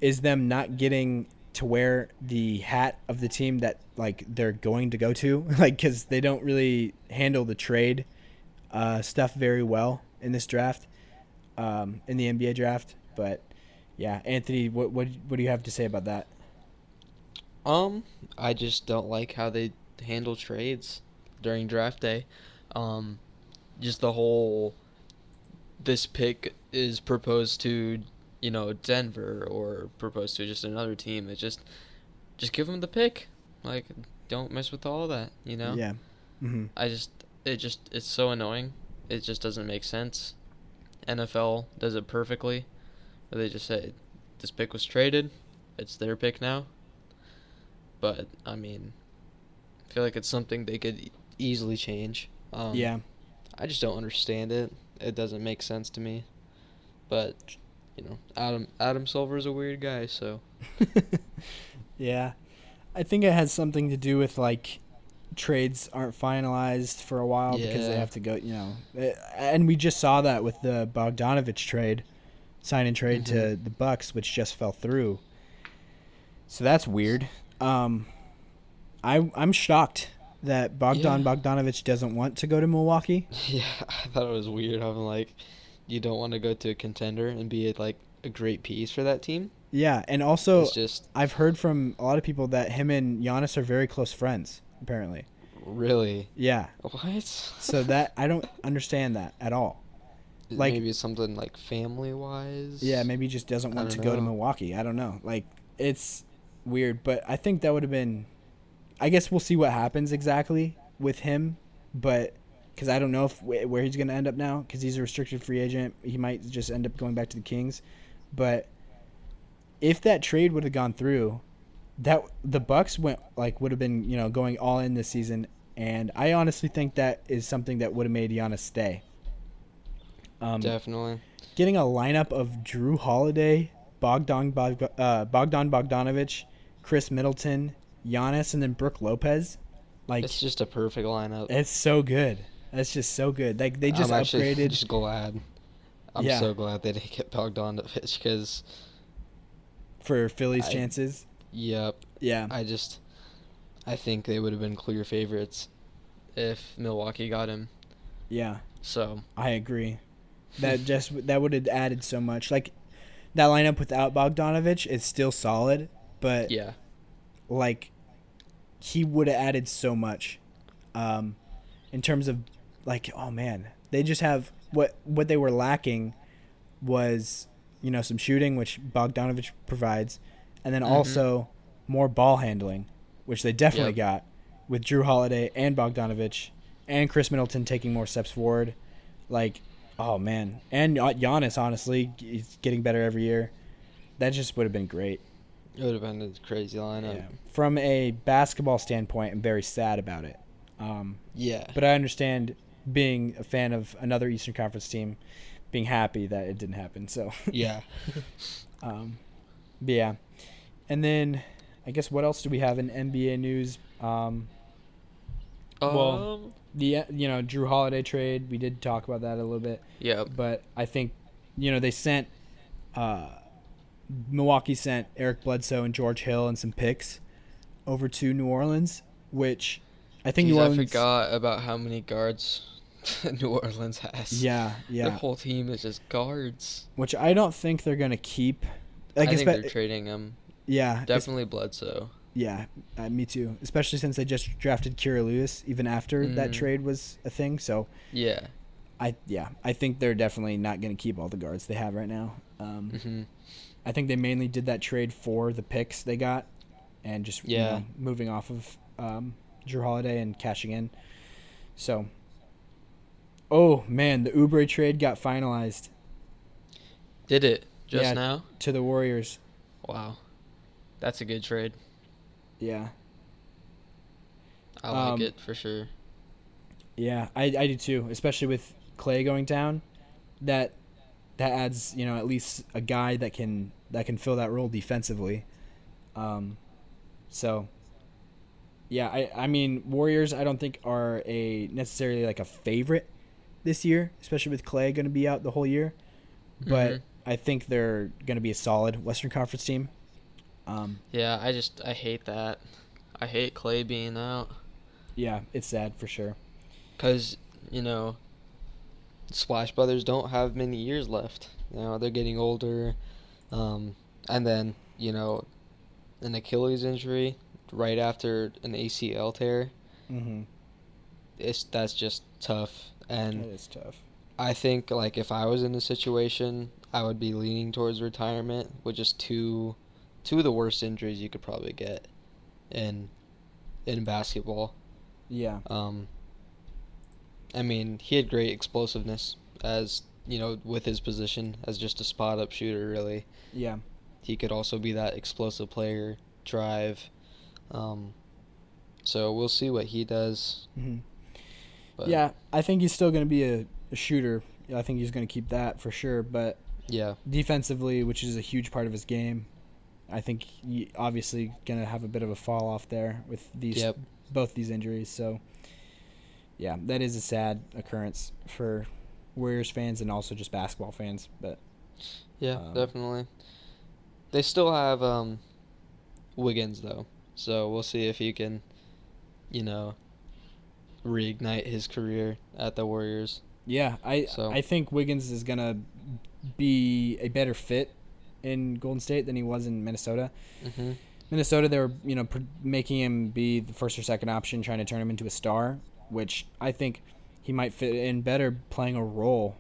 is them not getting to wear the hat of the team that like they're going to go to, like because they don't really handle the trade stuff very well in this draft, in the NBA draft. But yeah, Anthony, what do you have to say about that? I just don't like how they handle trades during draft day. Just the whole, this pick is proposed to, Denver or proposed to just another team. It's just give them the pick. Like, don't mess with all that, Yeah. Mm-hmm. It's so annoying. It just doesn't make sense. NFL does it perfectly. They just say, this pick was traded. It's their pick now. But, I mean, I feel like it's something they could easily change. Yeah. I just don't understand it. It doesn't make sense to me. But, Adam Silver's a weird guy, so. Yeah. I think it has something to do with, like, trades aren't finalized for a while because they have to go, and we just saw that with the Bogdanovich trade. sign and trade to the Bucks, which just fell through. So that's weird. I'm shocked that Bogdanovich doesn't want to go to Milwaukee. Yeah, I thought it was weird. I'm like, you don't want to go to a contender and be like a great piece for that team. Yeah, and also It's just I've heard from a lot of people that him and Giannis are very close friends, apparently. really Yeah. what? So that I don't understand that at all. Like Maybe something like family wise. yeah, maybe he just doesn't want to go to Milwaukee. I don't know. Like it's weird, but I think that would have been I guess we'll see what happens exactly with him, but cuz I don't know where he's going to end up now cuz he's a restricted free agent. He might just end up going back to the Kings. But if that trade would have gone through, that the Bucks would have been, going all in this season, and I honestly think that is something that would have made Giannis stay. Definitely. Getting a lineup of Drew Holiday, Bogdan Bogdanovic, Chris Middleton, Giannis, and then Brook Lopez, It's just a perfect lineup. it's so good. That's just so good. Like they just I'm actually upgraded. just glad. I'm so glad they didn't get Bogdanovich because For Philly's chances. Yep. Yeah. I think they would have been clear favorites if Milwaukee got him. Yeah. So I agree. That would have added so much. Like that lineup without Bogdanovich is still solid, but yeah, like he would have added so much. In terms of like, oh man, they just have what they were lacking was, some shooting, which Bogdanovich provides, and then also more ball handling, which they definitely got with Drew Holiday and Bogdanovich and Chris Middleton taking more steps forward. Like, oh man, and Giannis, honestly, he's getting better every year. That just would have been great. it would have been a crazy lineup. Yeah. From a basketball standpoint, I'm very sad about it. Yeah. But I understand being a fan of another Eastern Conference team, being happy that it didn't happen. So Yeah. but yeah, and then I guess what else do we have in NBA news? Well, the Drew Holiday trade, we did talk about that a little bit. Yeah. But I think they sent Milwaukee sent Eric Bledsoe and George Hill and some picks over to New Orleans, which I think New Orleans. I forgot about how many guards New Orleans has. Yeah. Their whole team is just guards. Which I don't think they're gonna keep. I think they're trading him. Yeah. Definitely Bledsoe. Yeah, me too. Especially since they just drafted Kira Lewis even after that trade was a thing. So yeah, I think they're definitely not going to keep all the guards they have right now. I think they mainly did that trade for the picks they got, and just moving off of Drew Holiday and cashing in. So, oh man, the Oubre trade got finalized. Did it just now? To the Warriors. Wow, that's a good trade. Yeah. I like it for sure. Yeah, I do too, especially with Clay going down. That adds, at least a guy that can fill that role defensively. So yeah, I mean Warriors I don't think are necessarily like a favorite this year, especially with Clay going to be out the whole year. But I think they're going to be a solid Western Conference team. Yeah, I hate that. I hate Clay being out. Yeah, it's sad for sure. Because, Splash Brothers don't have many years left. They're getting older. And then, an Achilles injury right after an ACL tear. Mm-hmm. That's just tough. And it is tough. I think, if I was in the situation, I would be leaning towards retirement with just two of the worst injuries you could probably get in basketball. Yeah. I mean, he had great explosiveness as, with his position as just a spot-up shooter, really. Yeah. He could also be that explosive player, drive. So we'll see what he does. Mm-hmm. But yeah, I think he's still going to be a shooter. I think he's going to keep that for sure. But yeah, defensively, which is a huge part of his game, I think he obviously going to have a bit of a fall off there with both these injuries. So, yeah, that is a sad occurrence for Warriors fans and also just basketball fans. But Yeah, Um, definitely. They still have Wiggins though, so we'll see if he can, you know, reignite his career at the Warriors. yeah, So, I think Wiggins is gonna be a better fit in Golden State than he was in Minnesota. mhm, Minnesota, they were making him be the first or second option, trying to turn him into a star, which I think he might fit in better playing a role.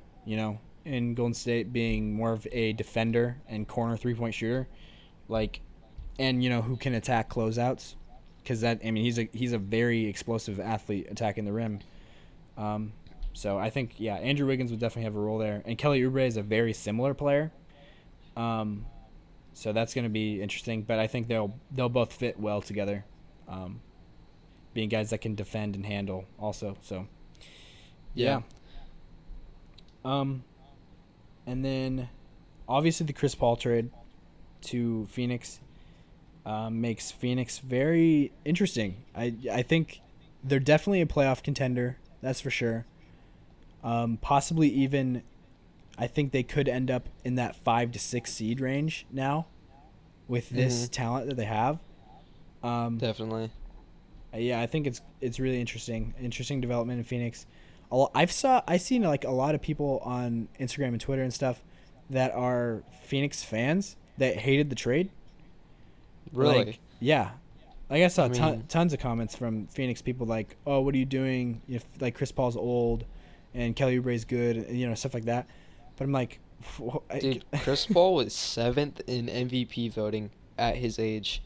In Golden State, being more of a defender and corner 3-point shooter, like, and who can attack closeouts, because he's a very explosive athlete attacking the rim. Um, so I think Andrew Wiggins would definitely have a role there, and Kelly Oubre is a very similar player. Um, so that's going to be interesting. But I think they'll both fit well together, um, being guys that can defend and handle also. So yeah. yeah. Um, and then obviously the Chris Paul trade to Phoenix makes Phoenix very interesting. I think they're definitely a playoff contender. That's for sure. Possibly even, I think they could end up in that 5 to 6 seed range now, with this Mhm. talent that they have. Definitely. Yeah, I think it's really interesting development in Phoenix. I seen like a lot of people on Instagram and Twitter and stuff that are Phoenix fans that hated the trade. Really. Like, yeah, like I I saw mean, tons of comments from Phoenix people like, "Oh, what are you doing? If like Chris Paul's old, and Kelly Oubre's good, stuff like that." But I'm like, dude, Chris Paul was 7th in MVP voting at his age.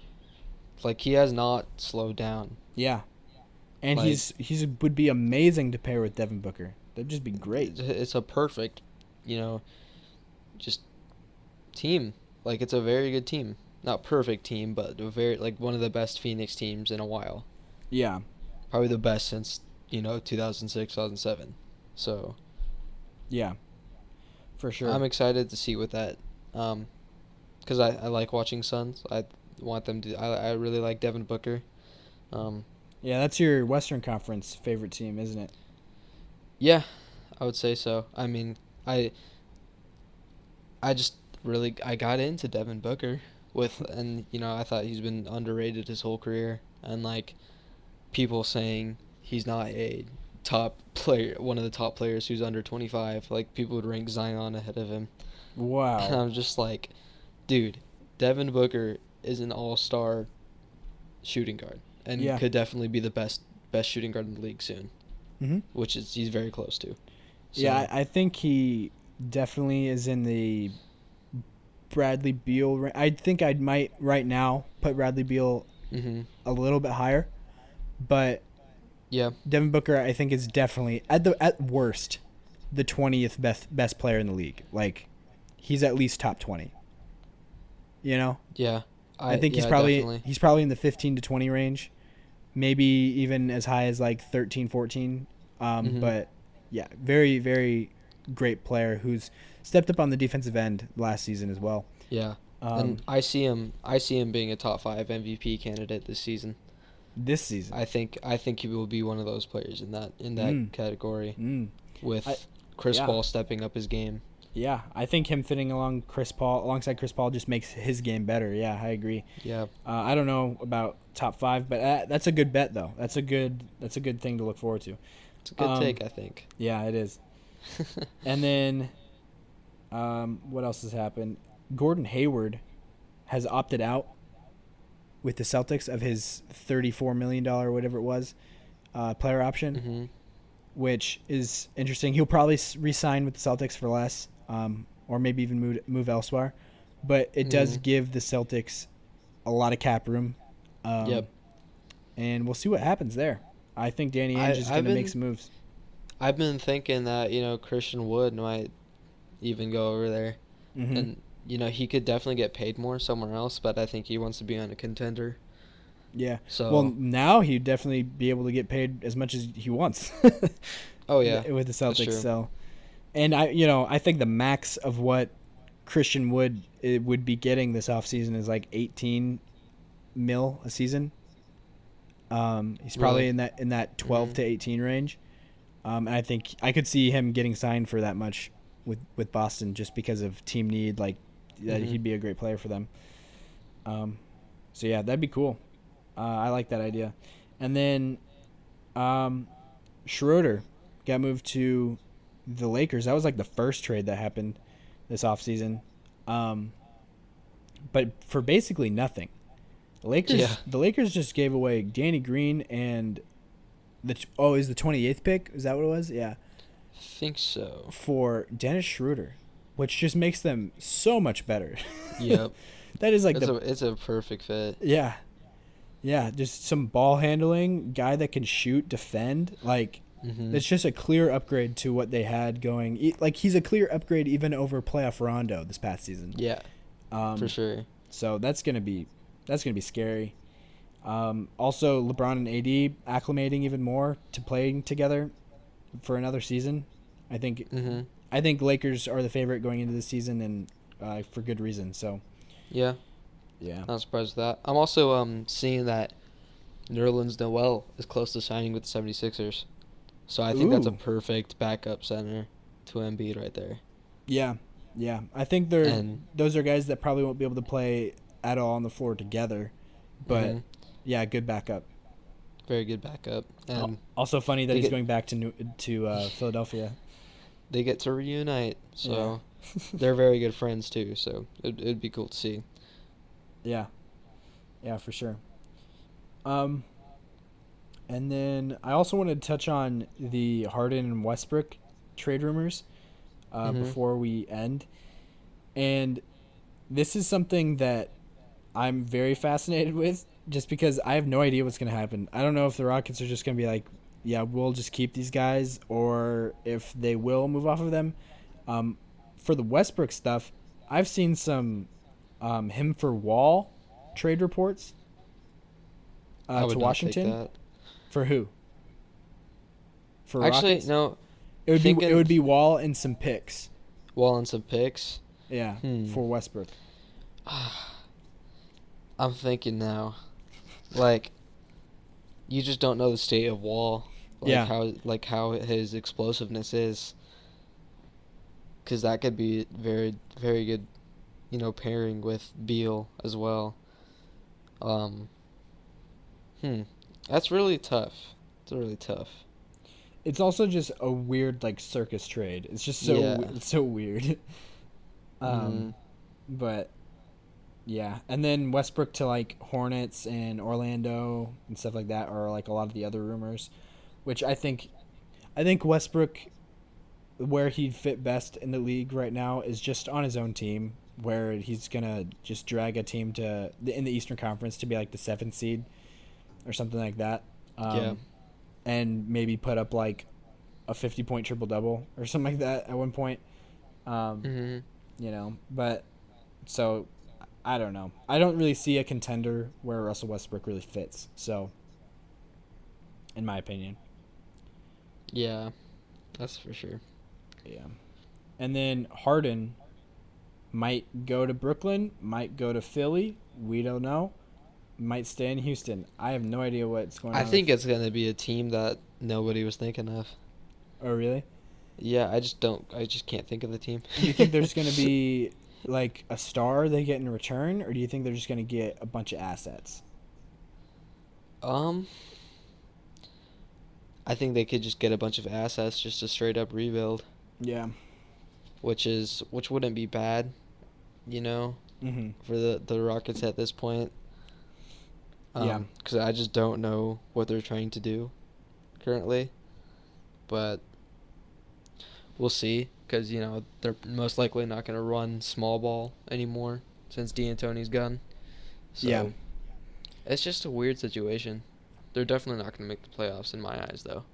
Like he has not slowed down. yeah, and Like he's would be amazing to pair with Devin Booker. That'd just be great. it's a perfect, you know, just team. Like it's a very good team. Not perfect team, but a very like one of the best Phoenix teams in a while. Yeah, Probably the best since, 2006, 2007. So, yeah, for sure. I'm excited to see what that cuz I like watching Suns. I want them to I really like Devin Booker. Um Yeah, that's your Western Conference favorite team, isn't it? yeah, I would say so. I mean, I I just I got into Devin Booker and I thought he's been underrated his whole career, and like people saying he's not a top player, one of the top players who's under 25. Like people would rank Zion ahead of him. And Wow. I'm just like, dude, Devin Booker is an all-star shooting guard and Yeah. could definitely be the best shooting guard in the league soon, Hmm. which is he's very close to. Yeah, So, I think he definitely is in the Bradley Beal. I think I might right now put Bradley Beal mhm. a little bit higher, but Yeah. Devin Booker I think is definitely at worst the 20th best player in the league. Like, he's at least top 20. You know, Yeah. I think Yeah, definitely. he's probably in the 15 to 20 range, maybe even as high as like 13, 14. Mhm. But yeah, very, very great player who's stepped up on the defensive end last season as well. Yeah. Um, And I see him being a top 5 MVP candidate this season. this season. I think he will be one of those players in that Mm, category mm. I with Chris yeah, Paul stepping up his game. yeah. I think him fitting alongside Chris Paul just makes his game better. Yeah, I agree. Yeah. I don't know about top 5, but that's a good bet though. That's a good thing to look forward to. It's a good Um, take, I think. yeah, it is. And then, what else has happened? Gordon Hayward has opted out with the Celtics of his $34 million, whatever it was, player option, Mhm. which is interesting. He'll probably re-sign with the Celtics for less, or maybe even move elsewhere. But it does Mhm. give the Celtics a lot of cap room, um, Yep. and we'll see what happens there. I think Danny Ainge I is I've going to make been some moves. I've been thinking that, Christian Wood might even go over there, Hmm. and he could definitely get paid more somewhere else, but I think he wants to be on a contender. Yeah. Well, So, now he'd definitely be able to get paid as much as he wants oh yeah, with the that's Celtics. true. So, and I think the max of what Christian Wood would be getting this offseason is like 18 mil a season. He's probably Really? in that 12 Mhm. to 18 range. And I think I could see him getting signed for that much with Boston just because of team need. Like that Mhm. he'd be a great player for them. So yeah, that'd be cool. I like that idea. And then Schroeder got moved to the Lakers. That was like the first trade that happened this offseason. Um, but for basically nothing. Yeah. The Lakers just gave away Danny Green and is the 28th pick? Is that what it was? Yeah. Think so. For Dennis Schroeder, which just makes them so much better. Yep. That is like It's a perfect fit. yeah. Yeah, just some ball handling, guy that can shoot, defend. Like, Mhm. it's just a clear upgrade to what they had going. Like, he's a clear upgrade even over playoff Rondo this past season. Yeah, for sure. So that's gonna be scary. Also, LeBron and AD acclimating even more to playing together for another season. I think Mhm. I think Lakers are the favorite going into the season, and for good reason. So Yeah, yeah. not surprised with that. I'm also seeing that Nerlens Noel is close to signing with the 76ers. So I think that's a Ooh. perfect backup center to Embiid right there. Yeah, yeah. I think And those are guys that probably won't be able to play at all on the floor together, but mhm, yeah, good backup. very good backup. And Also funny that they he's get going back to Philadelphia. they get to reunite. Yeah, So they're very good friends too. So it'd be cool to see. yeah, yeah, for sure. Um, and then I also wanted to touch on the Harden and Westbrook trade rumors Mhm. before we end, and this is something that I'm very fascinated with just because I have no idea what's going to happen. I don't know if the Rockets are just going to be like, yeah, we'll just keep these guys, or if they will move off of them. Um, for the Westbrook stuff, I've seen some him for Wall trade reports I to would not take Washington. that. For who? For Actually, Rockets? no. It Thinking would be Wall and some picks. Wall and some picks. Yeah, Hmm. for Westbrook. I'm thinking now, like you just don't know the state of Wall, Yeah, like how his explosiveness is, because that could be very very good, pairing with Beal as well. Um, hmm, that's really tough. It's really tough. it's also just a weird like circus trade. It's just Yeah. it's so weird. Mm-hmm. um, but yeah, and then Westbrook to like Hornets and Orlando and stuff like that are like a lot of the other rumors, which I think Westbrook where he'd fit best in the league right now is just on his own team where he's gonna just drag a team in the Eastern Conference to be like the seventh seed or something like that, Yeah. and maybe put up like a 50-point triple double or something like that at one point. Um, Mm-hmm. but so I don't know. I don't really see a contender where Russell Westbrook really fits. So, in my opinion, Yeah, that's for sure. yeah. And then Harden might go to Brooklyn, might go to Philly. We don't know. Might stay in Houston. I have no idea what's going I on. think it's gonna be a team that nobody was thinking of. Oh, really? Yeah, I just don't. I just can't think of the team. Do you think there's going to be like a star they get in return, or do you think they're just going to get a bunch of assets? Um, I think they could just get a bunch of assets just to straight up rebuild, Yeah. which wouldn't be bad, you know, Mm-hmm. for the Rockets at this point. Yeah. Because I just don't know what they're trying to do currently, but we'll see. Because they're most likely not going to run small ball anymore since D'Antoni's gone. So Yeah. it's just a weird situation. They're definitely not going to make the playoffs in my eyes, though.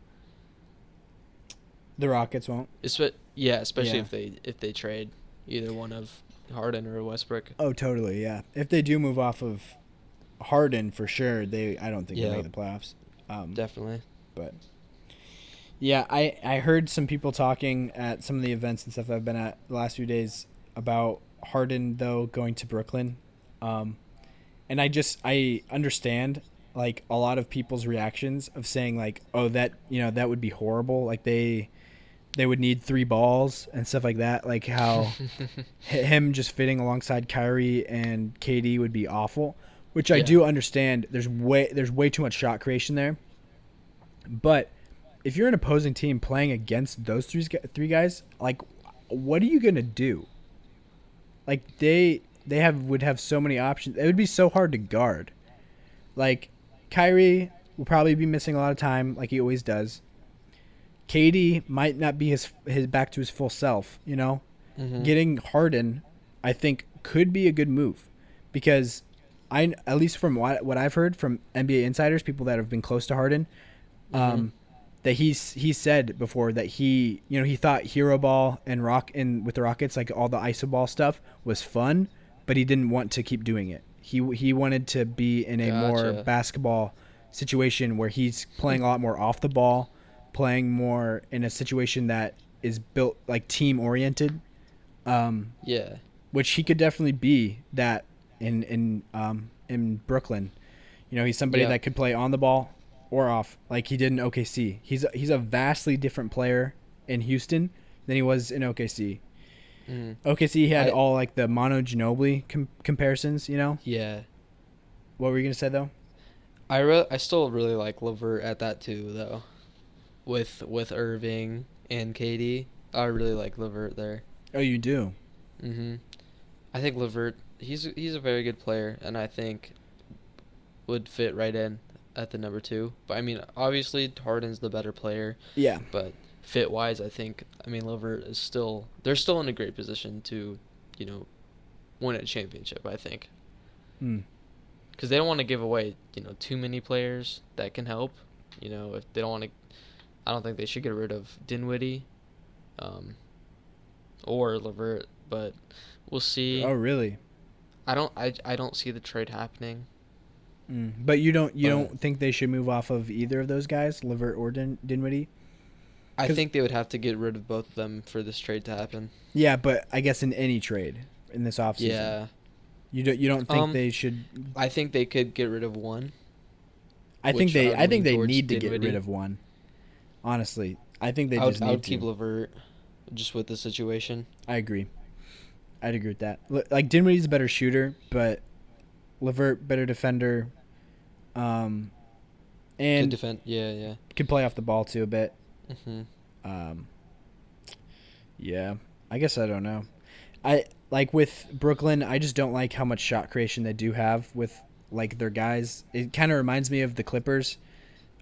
The Rockets won't. Especially Yeah. if they trade either one of Harden or Westbrook. Oh, totally. Yeah. If they do move off of Harden, for sure, I don't think they Yeah, make the playoffs. definitely. But yeah, I heard some people talking at some of the events and stuff I've been at the last few days about Harden though going to Brooklyn, and I understand like a lot of people's reactions of saying like, oh, that that would be horrible. Like they would need 3 balls and stuff like that. Like how him just fitting alongside Kyrie and KD would be awful, which I Yeah. do understand. There's way too much shot creation there, but if you're an opposing team playing against those three guys, like what are you gonna do? Like they have would have so many options. It would be so hard to guard. Like Kyrie will probably be missing a lot of time, like he always does. KD might not be his back to his full self. Mhm. Getting Harden, I think, could be a good move, because I at least from what I've heard from NBA insiders, people that have been close to Harden, Mhm. that he said before that he thought hero ball and rock in with the Rockets, like all the iso ball stuff was fun, but he didn't want to keep doing it. He wanted to be in a more Gotcha. basketball situation where he's playing a lot more off the ball, playing more in a situation that is built like team oriented, um, Yeah. which he could definitely be that in Brooklyn. He's somebody Yeah. that could play on the ball or off, like he did in OKC. He's a vastly different player in Houston than he was in OKC. Mhm. OKC had I all like the Mono Ginobili comparisons. yeah. What were you gonna say though? I still really like Levert at that too though. With Irving and KD, I really like Levert there. Oh, you do. Mhm. I think Levert he's a very good player, and I think would fit right in at the number 2. But I mean, obviously Harden's the better player, Yeah. but fit wise, I mean Levert is still they're still in a great position to, you know, win a championship. I think Hmm. because they don't want to give away too many players that can help. If they don't want to, I don't think they should get rid of Dinwiddie, um, or Levert, but we'll see. Oh, really? I don't see the trade happening, But you but don't think they should move off of either of those guys, Levert or Dinwiddie? I Because think they would have to get rid of both of them for this trade to happen. yeah, but I guess in any trade in this offseason, Yeah. you don't think Um, they should? I think they could get rid of one, I think which I they would I think lean they towards need to get rid Dinwiddie. of one. Honestly, I think they I just would I need would keep to. Levert, just with the situation. I agree. I'd agree with that. Like Dinwiddie's a better shooter, but Levert better defender, um, Could and defend. Yeah, yeah. can play off the ball too a bit. Mhm. Um, yeah, I guess I don't know. I like with Brooklyn. I just don't like how much shot creation they do have with like their guys. It kind of reminds me of the Clippers.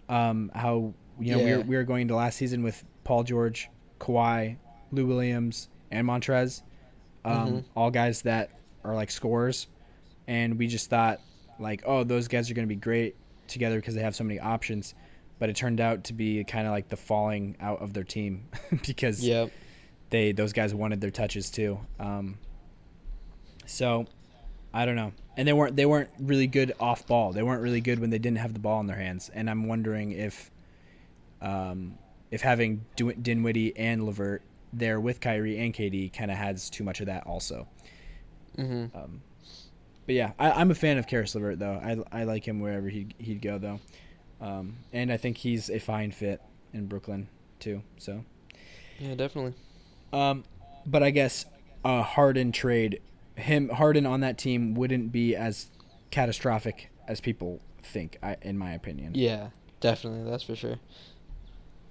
How we Yeah. were going into last season with Paul George, Kawhi, Lou Williams, and Montrez. Mhm. All guys that are like scorers, and we just thought like, oh, those guys are going to be great together because they have so many options. But it turned out to be kind of like the falling out of their team because Yep. those guys wanted their touches too. So I don't know, and they weren't really good off ball. They weren't really good when they didn't have the ball in their hands. And I'm wondering if having Dinwiddie and Levert there with Kyrie and KD kind of has too much of that also. Mhm. Um, but yeah, I'm a fan of Karis LeVert though. I like him wherever he'd go though, and I think he's a fine fit in Brooklyn too. So, Yeah, definitely. um, but I guess a Harden trade, Harden on that team wouldn't be as catastrophic as people think. In my opinion. Yeah, definitely. That's for sure.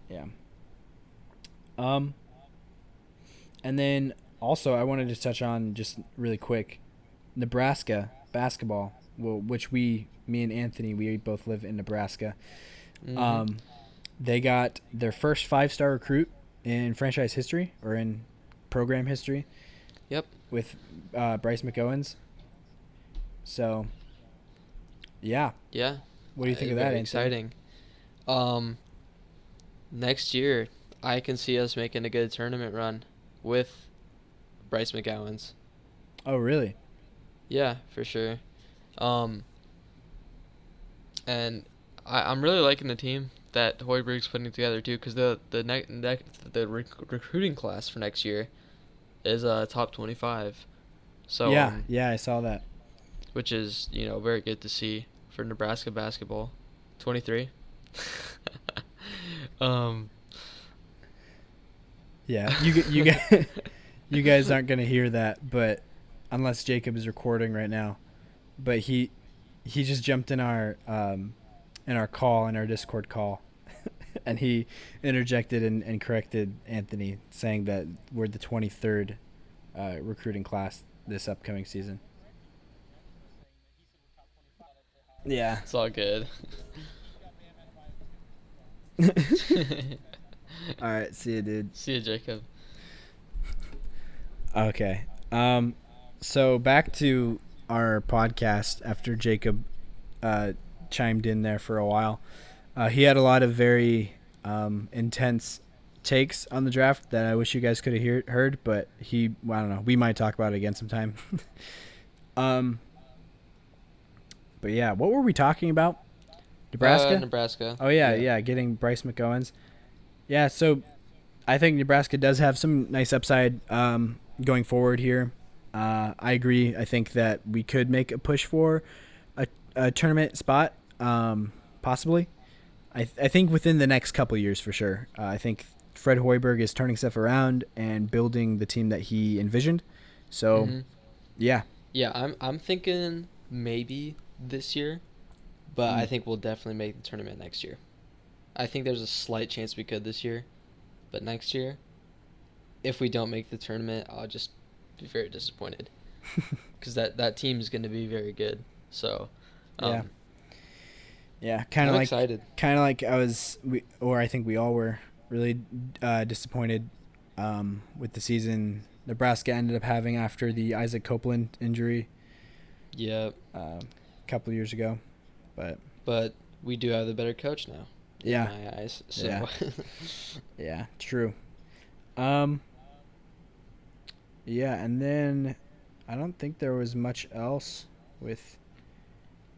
Yeah. Um, and then also I wanted to touch on just really quick, Nebraska basketball, which me and Anthony, we both live in Nebraska. Mhm. Um, they got their first 5-star recruit in franchise history or in program history Yep. with Bryce McGowens. So, yeah, Yeah. what do you think of that, Very Anthony? exciting. Um, Next year, I can see us making a good tournament run with Bryce McGowan's. Oh, really? Yeah, for sure. Um, and I'm really liking the team that Hoiberg's putting together too, because the recruiting class for next year is top 25. So Yeah, yeah, I saw that. which is very good to see for Nebraska basketball. 23. um, Yeah, you guys aren't gonna hear that, but unless Jacob is recording right now, but he just jumped in our call in our Discord call, and he interjected and corrected Anthony, saying that we're the 23rd recruiting class this upcoming season. Yeah. It's all good. All right, see you, dude. See you, Jacob. Okay. So back to our podcast after Jacob chimed in there for a while. He had a lot of very intense takes on the draft that I wish you guys could have heard, but I don't know. We might talk about it again sometime. um, but yeah, what were we talking about? Nebraska? Nebraska. Oh, yeah, getting Bryce McGowens. Yeah, so I think Nebraska does have some nice upside going forward here. I agree. I think that we could make a push for a tournament spot, possibly. I think within the next couple of years for sure. I think Fred Hoiberg is turning stuff around and building the team that he envisioned. So, yeah. Yeah, I'm thinking maybe this year, but I think we'll definitely make the tournament next year. I think there's a slight chance we could this year, but next year, if we don't make the tournament, I'll just be very disappointed because that team is going to be very good. So, yeah, I'm excited. Kind of like I think we all were really disappointed with the season Nebraska ended up having after the Isaac Copeland injury. Yeah, a couple of years ago, but we do have the better coach now. Yeah. In my eyes. So. Yeah. Yeah, true. Yeah, and then I don't think there was much else with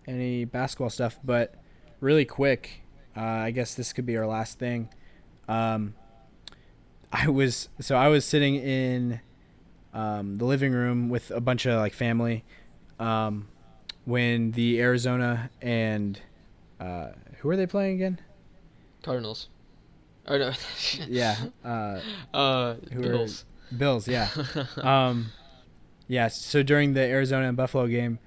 any basketball stuff, but really quick, I guess this could be our last thing. I was sitting in the living room with a bunch of like family when the Arizona and who are they playing again? Cardinals. Oh no. Yeah. Bills. Bills, yeah. Yeah, so during the Arizona and Buffalo game,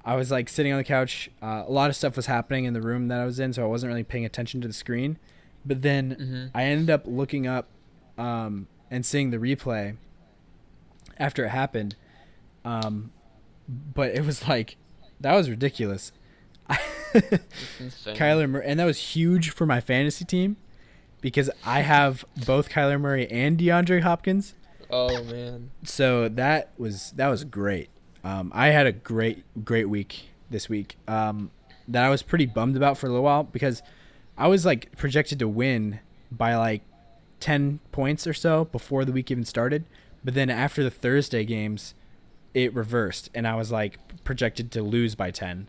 I was like sitting on the couch. A lot of stuff was happening in the room that I was in, so I wasn't really paying attention to the screen. But then I ended up looking up and seeing the replay after it happened. But it was like, that was ridiculous. Kyler Murray, and that was huge for my fantasy team because I have both Kyler Murray and DeAndre Hopkins. Oh man! So that was great. I had a great week this week that I was pretty bummed about for a little while because I was like projected to win by like 10 points or so before the week even started, but then after the Thursday games, it reversed and I was like projected to lose by 10.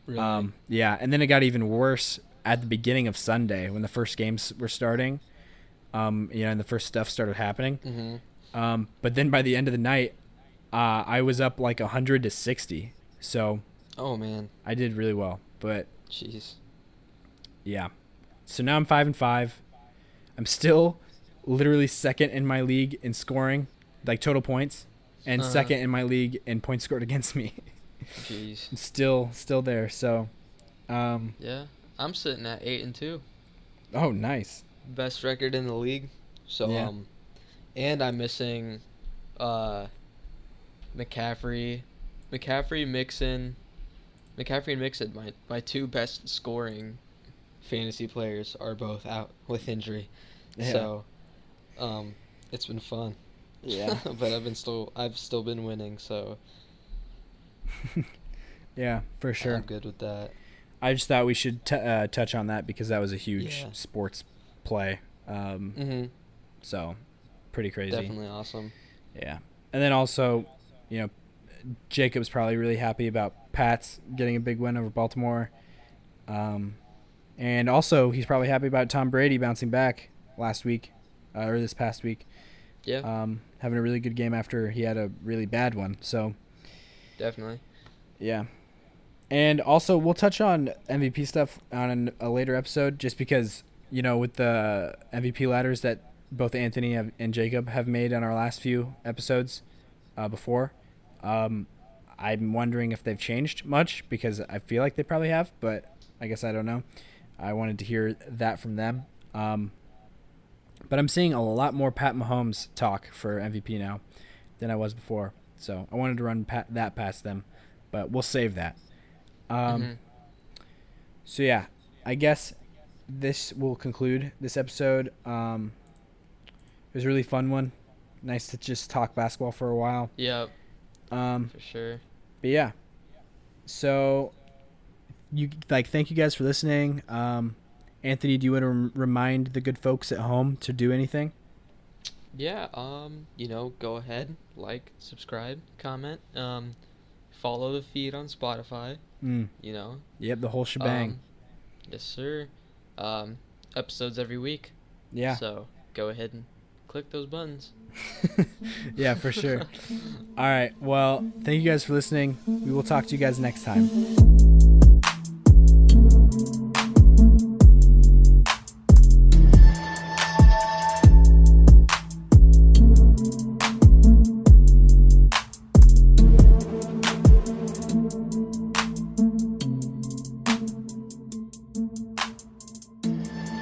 Really? Yeah, and then it got even worse at the beginning of Sunday when the first games were starting. And the first stuff started happening. But then by the end of the night, I was up like 100-60. So, oh man, I did really well. But jeez, yeah. So now I'm 5-5. I'm still literally second in my league in scoring, like total points, and second in my league in points scored against me. Jeez. Still there. So, yeah, I'm sitting at 8-2. Oh, nice. Best record in the league. So yeah. And I'm missing, McCaffrey, Mixon, my two best scoring fantasy players are both out with injury. Yeah. So, it's been fun. Yeah. But I've still been winning. So. Yeah, for sure. I'm good with that. I just thought we should touch on that because that was a huge sports play. So, pretty crazy. Definitely awesome. Yeah. And then also, Jacob's probably really happy about Pats getting a big win over Baltimore. And also, he's probably happy about Tom Brady bouncing back last week, or this past week. Yeah. Having a really good game after he had a really bad one. So, definitely. Yeah. And also, we'll touch on MVP stuff on a later episode just because, with the MVP ladders that both Anthony and Jacob have made on our last few episodes before. I'm wondering if they've changed much because I feel like they probably have, but I guess I don't know. I wanted to hear that from them. But I'm seeing a lot more Pat Mahomes talk for MVP now than I was before. So I wanted to run that past them, but we'll save that. So yeah, I guess this will conclude this episode. It was a really fun one. Nice to just talk basketball for a while. Yep. For sure. But yeah. So thank you guys for listening. Anthony, do you want to remind the good folks at home to do anything? Yeah, go ahead, like, subscribe, comment, follow the feed on Spotify, Yep, the whole shebang. Yes, sir. Episodes every week. Yeah. So go ahead and click those buttons. Yeah, for sure. All right, well, thank you guys for listening. We will talk to you guys next time.